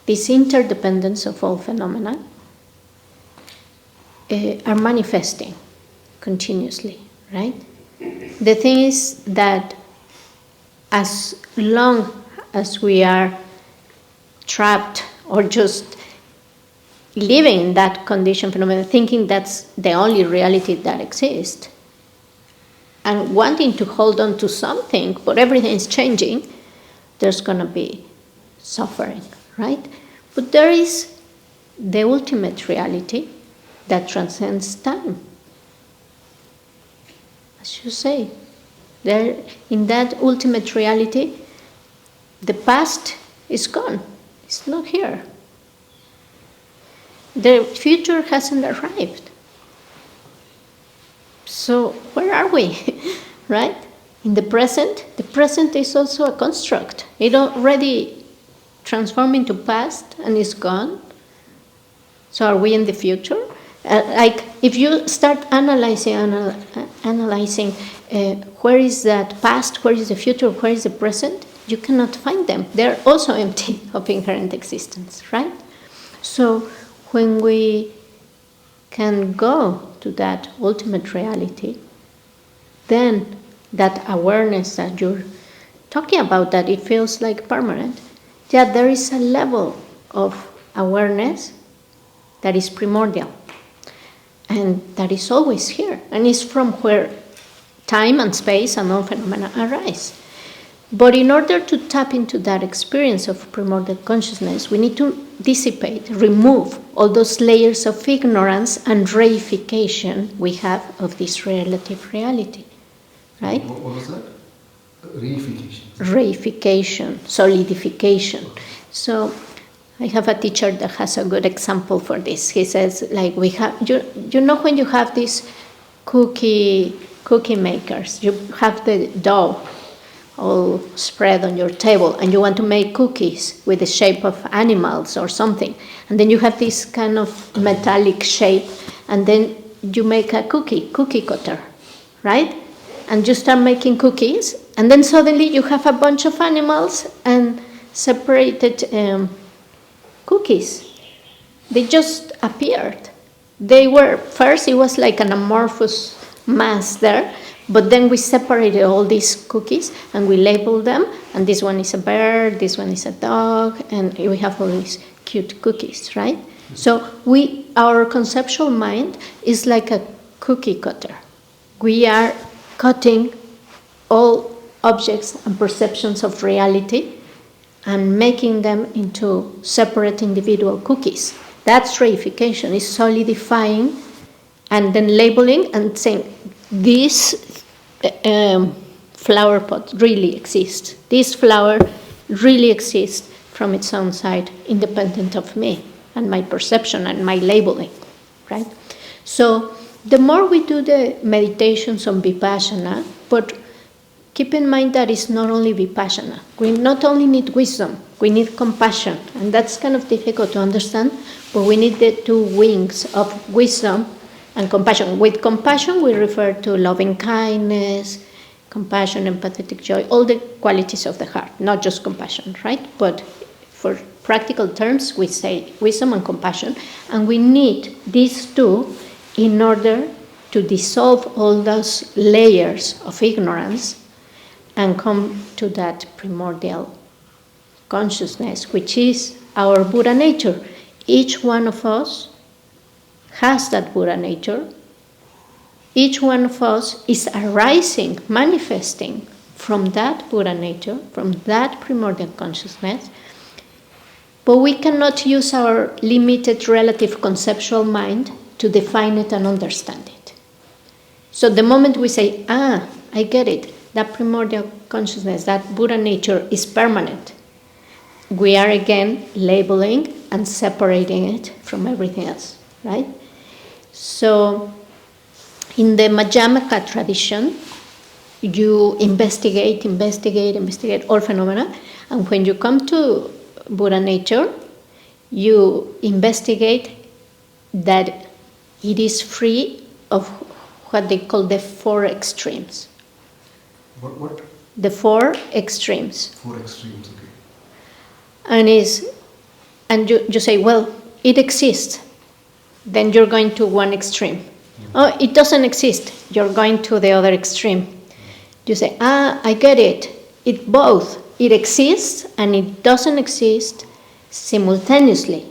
this interdependence of all phenomena are manifesting continuously, right? The thing is that as long as we are trapped or just living in that conditioned phenomena, thinking that's the only reality that exists, and wanting to hold on to something, but everything is changing, there's going to be suffering, right? But there is the ultimate reality that transcends time. As you say, there, in that ultimate reality, the past is gone. It's not here. The future hasn't arrived. So where are we, right? In the present is also a construct. It already transformed into past and is gone. So are we in the future? Like if you start analyzing where is that past, where is the future, where is the present, you cannot find them. They're also empty of inherent existence, right? So when we can go to that ultimate reality, then that awareness that you're talking about, that it feels like permanent, yeah, there is a level of awareness that is primordial and that is always here, and is from where time and space and all phenomena arise. But in order to tap into that experience of primordial consciousness, we need to dissipate, remove all those layers of ignorance and reification we have of this relative reality. Right? What was that? Reification. Reification, solidification. So I have a teacher that has a good example for this. He says, like, we have, you know when you have these cookie makers, you have the dough all spread on your table, and you want to make cookies with the shape of animals or something, and then you have this kind of metallic shape, and then you make a cookie cutter, right? And you start making cookies, and then suddenly you have a bunch of animals and separated cookies. They just appeared. They were, first it was like an amorphous mass there, but then we separated all these cookies and we labeled them, and this one is a bird, this one is a dog, and we have all these cute cookies, right? So our conceptual mind is like a cookie cutter. We are cutting all objects and perceptions of reality and making them into separate individual cookies. That's reification, is solidifying and then labeling and saying, this flower pot really exists. This flower really exists from its own side, independent of me and my perception and my labeling, right? So the more we do the meditations on vipashyana, but keep in mind that it's not only vipashyana. We not only need wisdom, we need compassion. And that's kind of difficult to understand, but we need the two wings of wisdom and compassion. With compassion, we refer to loving kindness, compassion, empathetic joy, all the qualities of the heart, not just compassion, right? But for practical terms, we say wisdom and compassion. And we need these two in order to dissolve all those layers of ignorance and come to that primordial consciousness, which is our Buddha nature. Each one of us has that Buddha nature. Each one of us is arising, manifesting from that Buddha nature, from that primordial consciousness. But we cannot use our limited relative conceptual mind to define it and understand it. So the moment we say, I get it, that primordial consciousness, that Buddha nature is permanent, we are again labeling and separating it from everything else, right? So in the Madhyamaka tradition, you investigate all phenomena, and when you come to Buddha nature, you investigate that it is free of what they call the four extremes. What? The four extremes. Four extremes, okay. And you say, well, it exists. Then you're going to one extreme. Oh, it doesn't exist. You're going to the other extreme. You say, I get it. It exists and it doesn't exist simultaneously.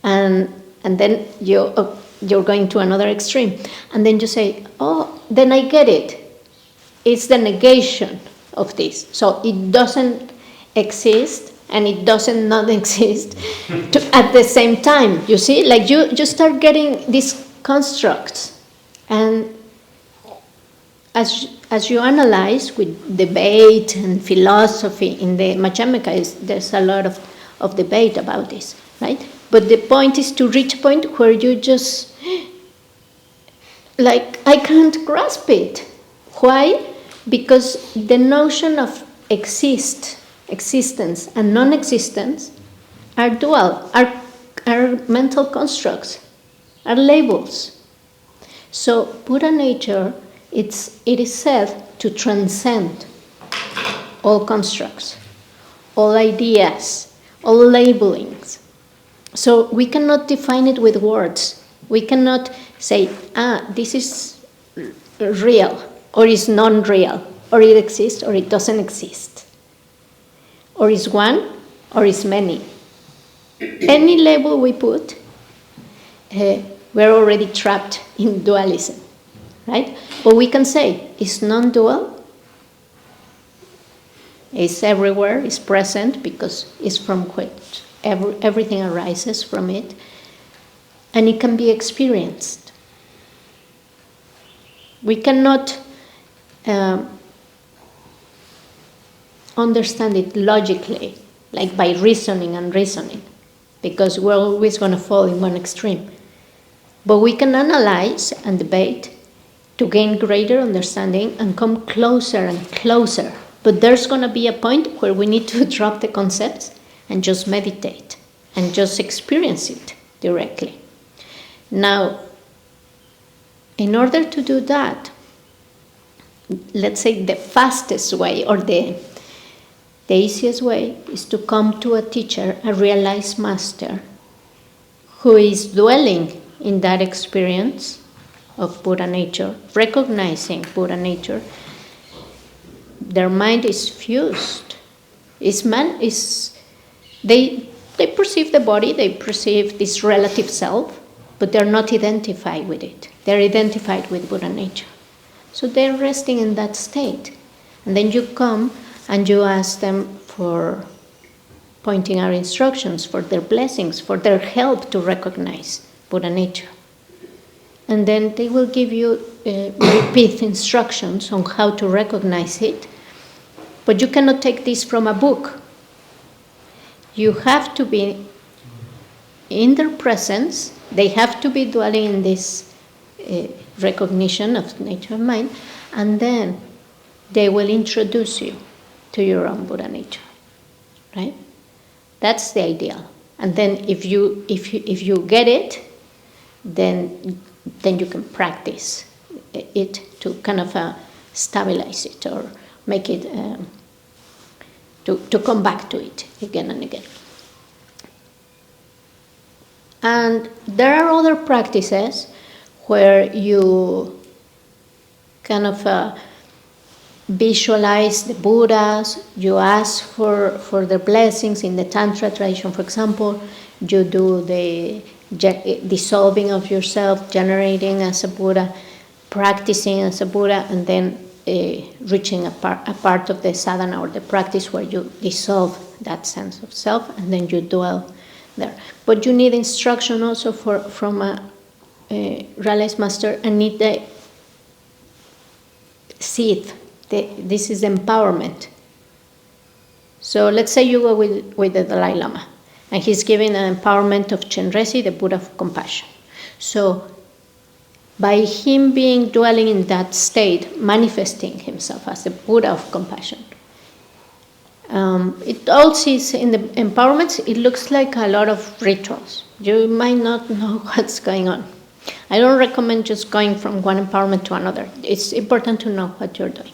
And then you're going to another extreme. And then you say, then I get it. It's the negation of this. So it doesn't exist and it doesn't not exist at the same time. You see, like you start getting these constructs. And as you analyze with debate and philosophy in the Madhyamaka, there's a lot of debate about this, right? But the point is to reach a point where you just, I can't grasp it. Why? Because the notion of existence and non-existence are dual, are mental constructs, are labels. So Buddha nature, it is said to transcend all constructs, all ideas, all labelings. So we cannot define it with words. We cannot say, this is real, or is non-real, or it exists, or it doesn't exist, or is one, or is many. Any label we put, we're already trapped in dualism, right? But we can say it's non-dual, it's everywhere, it's present because it's from which everything arises from it, and it can be experienced. We cannot understand it logically, like by reasoning and reasoning, because we're always going to fall in one extreme. But we can analyze and debate to gain greater understanding and come closer and closer. But there's going to be a point where we need to drop the concepts and just meditate and just experience it directly. Now, in order to do that, let's say the fastest way or the easiest way is to come to a teacher, a realized master, who is dwelling in that experience of Buddha nature, recognizing Buddha nature. Their mind is fused. They perceive the body, they perceive this relative self, but they're not identified with it. They're identified with Buddha nature. So they're resting in that state. And then you come and you ask them for pointing out instructions, for their blessings, for their help to recognize Buddha nature. And then they will give you repeat instructions on how to recognize it. But you cannot take this from a book. You have to be in their presence they have to be dwelling in this recognition of nature of mind, and then they will introduce you to your own Buddha nature, right? That's the ideal. And then if you get it, then you can practice it to kind of stabilize it or make it to come back to it again and again. And there are other practices where you kind of visualize the Buddhas, you ask for their blessings. In the Tantra tradition, for example, you do the dissolving of yourself, generating as a Buddha, practicing as a Buddha, and then reaching a part of the sadhana or the practice where you dissolve that sense of self and then you dwell there. But you need instruction also from a realized master, and need the seed. This is empowerment. So let's say you go with the Dalai Lama, and he's giving an empowerment of Chenrezig, the Buddha of compassion. So by him dwelling in that state, manifesting himself as the Buddha of compassion, it all sees in the empowerments, it looks like a lot of rituals. You might not know what's going on. I don't recommend just going from one empowerment to another. It's important to know what you're doing.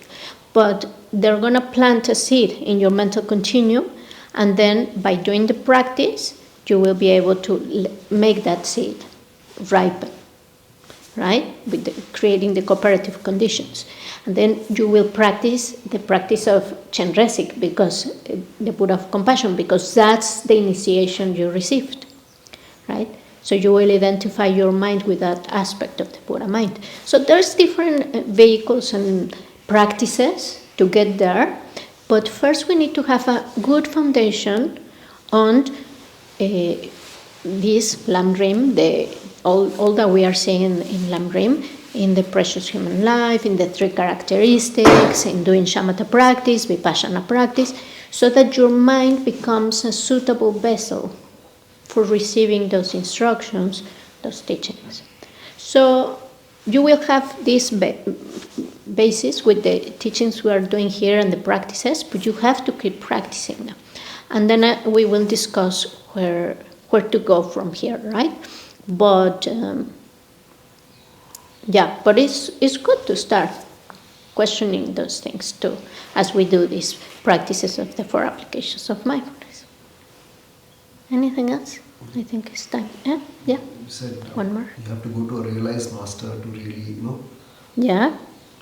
But they're going to plant a seed in your mental continuum, and then by doing the practice, you will be able to make that seed ripen, right? With creating the cooperative conditions. And then you will practice the practice of Chenrezig, because the Buddha of compassion, because that's the initiation you received, right? So you will identify your mind with that aspect of the Buddha mind. So there's different vehicles and practices to get there, but first we need to have a good foundation on this Lamrim, all that we are seeing in Lamrim, in the precious human life, in the 3 characteristics, in doing Shamatha practice, vipashyana practice, so that your mind becomes a suitable vessel for receiving those instructions, those teachings. So you will have this basis with the teachings we are doing here and the practices, but you have to keep practicing them. And then we will discuss where to go from here, right? But but it's good to start questioning those things too, as we do these practices of the 4 applications of mindfulness. Anything else? I think it's time. Yeah? You said one more. You have to go to a realized master to really, Yeah.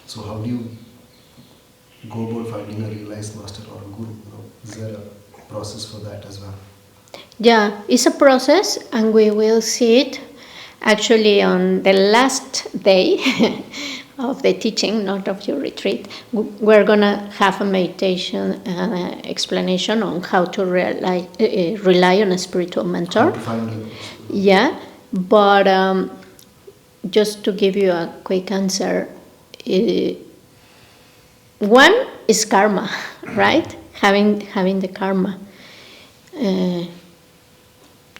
So how do you go about finding a realized master or a guru? Is there a process for that as well? Yeah, it's a process, and we will see it actually on the last day of the teaching, not of your retreat. We're going to have a meditation and explanation on how to rely on a spiritual mentor. How to find it. Yeah, but just to give you a quick answer, one is karma, right? Having the karma.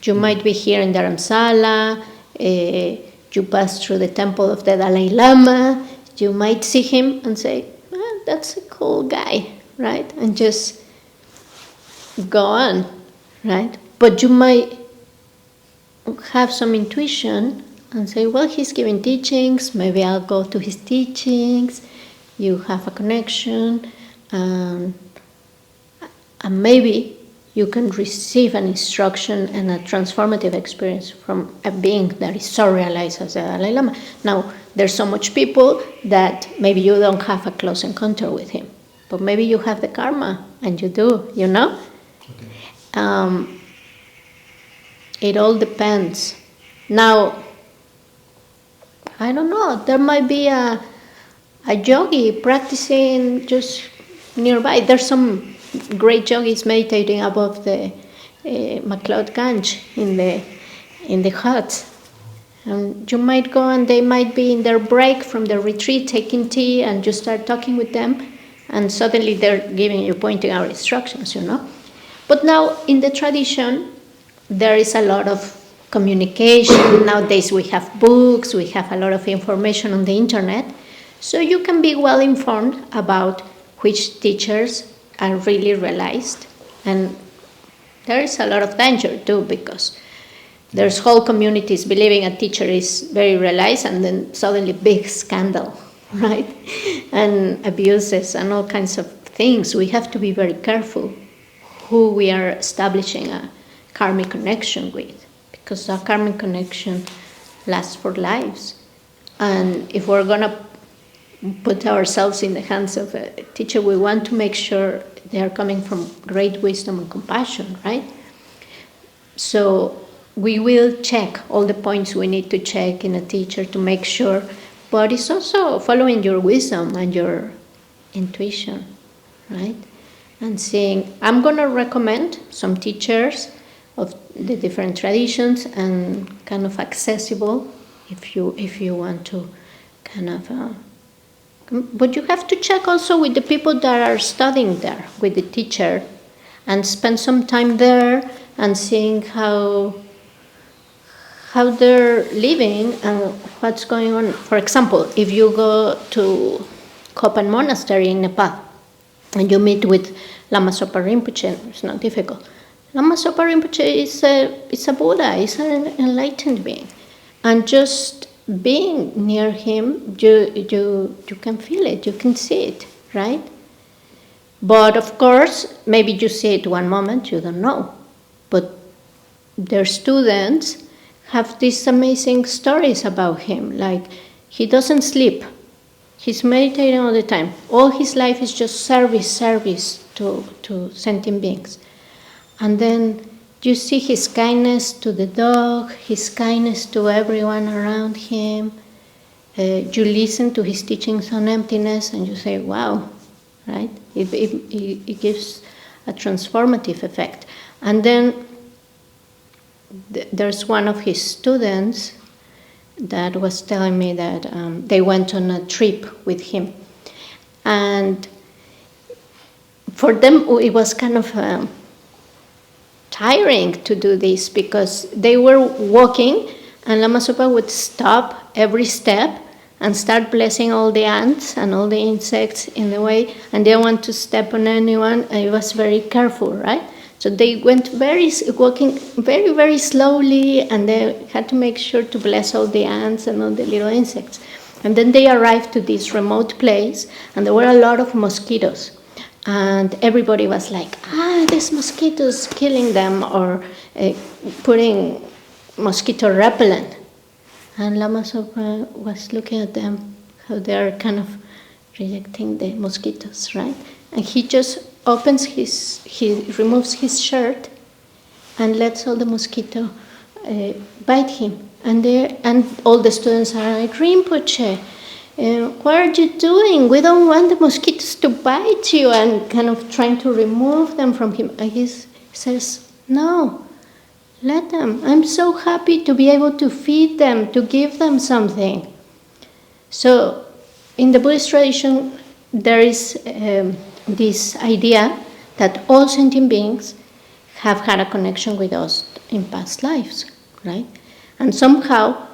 You might be here in Dharamsala, you pass through the temple of the Dalai Lama, you might see him and say, that's a cool guy, right? And just go on, right? But you might have some intuition and say, well, he's giving teachings, maybe I'll go to his teachings. You have a connection, and maybe you can receive an instruction and a transformative experience from a being that is so realized as the Dalai Lama. Now, there's so much people that maybe you don't have a close encounter with him, but maybe you have the karma, and you do, Okay. It all depends. Now, I don't know, there might be a yogi practicing just nearby. There's some great yogis meditating above the MacLeod Ganj in the huts. And you might go, and they might be in their break from the retreat taking tea, and you start talking with them, and suddenly they're giving you, pointing out instructions, But now in the tradition, there is a lot of communication. Nowadays we have books, we have a lot of information on the internet, so you can be well informed about which teachers are really realized. And there is a lot of danger too, because there's whole communities believing a teacher is very realized, and then suddenly big scandal, right? And abuses and all kinds of things. We have to be very careful who we are establishing a karmic connection with, because a karmic connection lasts for lives. And if we're going to put ourselves in the hands of a teacher, we want to make sure they are coming from great wisdom and compassion, right? So we will check all the points we need to check in a teacher to make sure, but it's also following your wisdom and your intuition, right? And saying, I'm going to recommend some teachers of the different traditions and kind of accessible if you want to kind of... but you have to check also with the people that are studying there, with the teacher, and spend some time there and seeing how they're living and what's going on. For example, if you go to Kopan Monastery in Nepal and you meet with Lama Zopa Rinpoche, it's not difficult. Lama Zopa Rinpoche is a Buddha, is an enlightened being. And just being near him, you can feel it, you can see it, right? But of course, maybe you see it one moment, you don't know. But their students have these amazing stories about him, like he doesn't sleep, he's meditating all the time. All his life is just service to sentient beings. And then you see his kindness to the dog, his kindness to everyone around him. You listen to his teachings on emptiness and you say, wow, right? It gives a transformative effect. And then there's one of his students that was telling me that they went on a trip with him. And for them, it was kind of tiring to do this, because they were walking and Lama Zopa would stop every step and start blessing all the ants and all the insects in the way, and they didn't want to step on anyone, and he was very careful, right? So they went walking very, very slowly, and they had to make sure to bless all the ants and all the little insects. And then they arrived to this remote place, and there were a lot of mosquitoes. And everybody was like, these mosquitoes, killing them, or putting mosquito repellent. And Lama Zopa was looking at them, how they're kind of rejecting the mosquitoes, right? And he just he removes his shirt and lets all the mosquito bite him. And all the students are like, Rinpoche, what are you doing? We don't want the mosquitoes to bite you, and kind of trying to remove them from him. And he says, no, let them. I'm so happy to be able to feed them, to give them something. So in the Buddhist tradition, there is this idea that all sentient beings have had a connection with us in past lives, right? And somehow,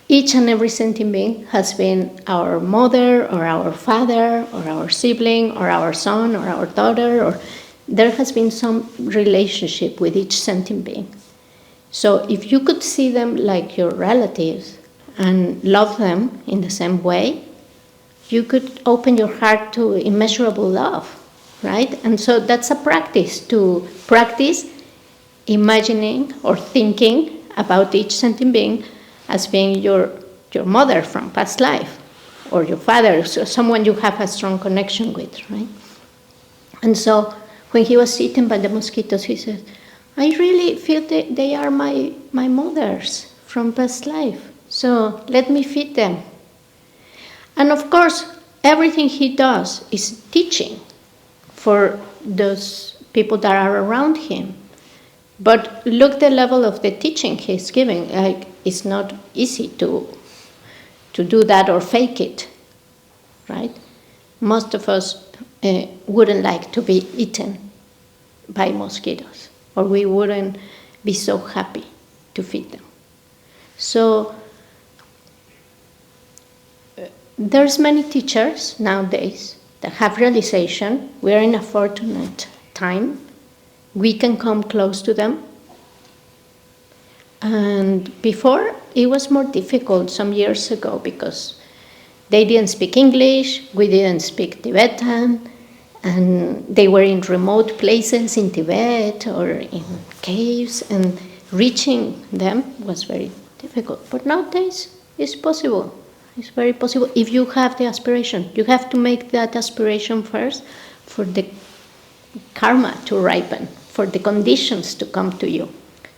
each and every sentient being has been our mother or our father or our sibling or our son or our daughter, or there has been some relationship with each sentient being. So if you could see them like your relatives and love them in the same way, you could open your heart to immeasurable love, right? And so that's a practice, to practice imagining or thinking about each sentient being as being your mother from past life, or your father, so someone you have a strong connection with, right? And so when he was eaten by the mosquitoes, he said, I really feel that they are my mothers from past life, so let me feed them. And of course, everything he does is teaching for those people that are around him. But look the level of the teaching he's giving. Like, it's not easy to do that or fake it, right? Most of us wouldn't like to be eaten by mosquitoes, or we wouldn't be so happy to feed them. So there's many teachers nowadays that have realization. We're in a fortunate time. We can come close to them. And before, it was more difficult some years ago because they didn't speak English, we didn't speak Tibetan, and they were in remote places in Tibet or in caves, and reaching them was very difficult. But nowadays, it's possible. It's very possible if you have the aspiration. You have to make that aspiration first for the karma to ripen, for the conditions to come to you.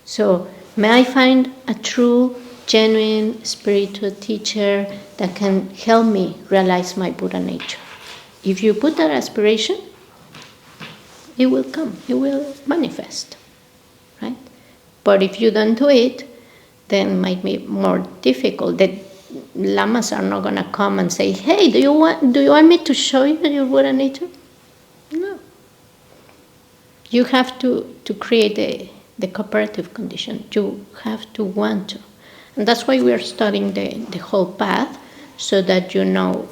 So may I find a true, genuine spiritual teacher that can help me realize my Buddha nature. If you put that aspiration, it will come, it will manifest, right? But if you don't do it, then it might be more difficult. The lamas are not going to come and say, hey, do you want me to show you your Buddha nature? No. You have to create the cooperative condition. You have to want to. And that's why we are studying the whole path, so that you know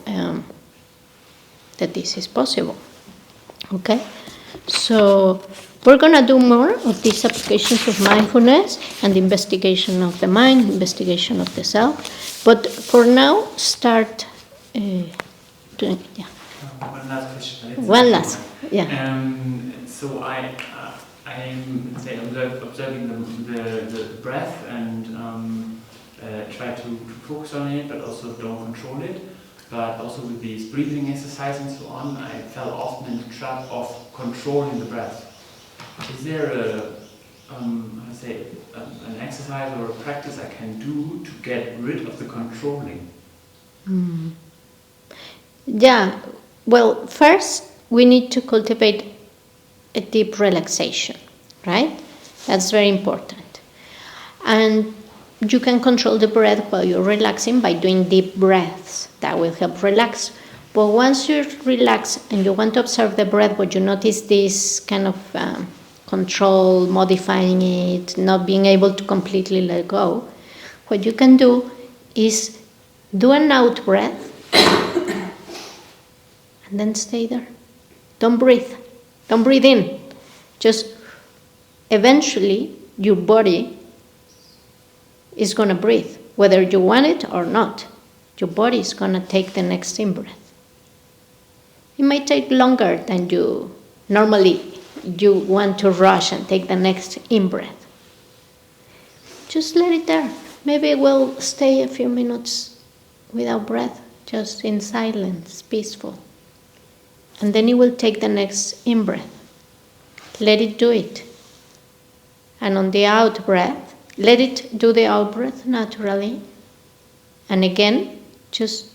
that this is possible. Okay? So we're going to do more of these applications of mindfulness and investigation of the mind, investigation of the self. But for now, start doing it. Yeah. One last question. One last, yeah. So I'm say observing the breath and try to focus on it, but also don't control it. But also with these breathing exercises and so on, I fell often in the trap of controlling the breath. Is there an exercise or a practice I can do to get rid of the controlling? Yeah. Well, first we need to cultivate a deep relaxation, right? That's very important. And you can control the breath while you're relaxing by doing deep breaths. That will help relax. But once you relax and you want to observe the breath, but you notice this kind of control, modifying it, not being able to completely let go, what you can do is do an out breath and then stay there. Don't breathe. Don't breathe in. Just eventually your body is going to breathe, whether you want it or not. Your body is going to take the next in-breath. It might take longer than you normally you want to rush and take the next in-breath. Just let it there. Maybe it will stay a few minutes without breath, just in silence, peaceful. And then it will take the next in-breath. Let it do it. And on the out-breath, let it do the out-breath naturally. And again, just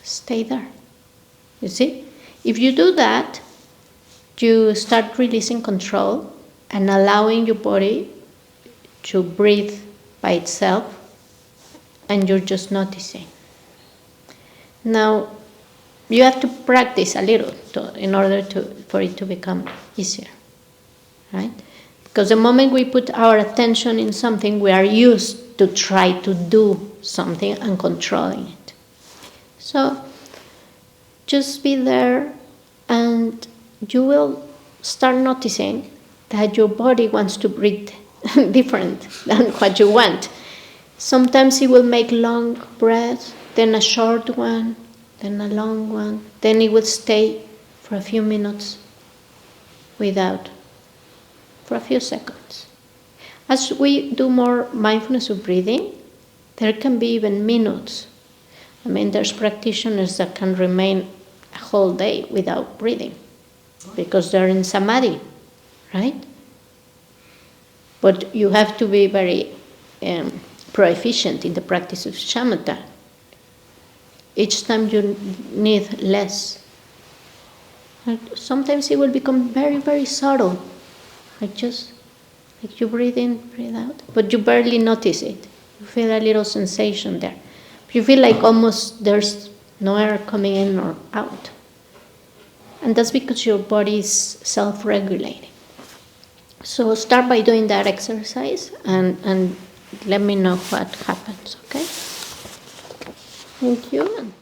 stay there. You see? If you do that, you start releasing control and allowing your body to breathe by itself, and you're just noticing. Now, you have to practice a little in order for it to become easier, right? Because the moment we put our attention in something, we are used to try to do something and controlling it. So just be there, and you will start noticing that your body wants to breathe different than what you want. Sometimes it will make long breaths, then a short one, then a long one. Then it will stay for a few minutes without, for a few seconds. As we do more mindfulness of breathing, there can be even minutes. I mean, there's practitioners that can remain a whole day without breathing because they're in samadhi, right? But you have to be very proficient in the practice of shamatha. Each time you need less. Sometimes it will become very, very subtle. Like you breathe in, breathe out, but you barely notice it. You feel a little sensation there. You feel like almost there's no air coming in or out. And that's because your body is self-regulating. So start by doing that exercise and let me know what happens, okay? Thank you.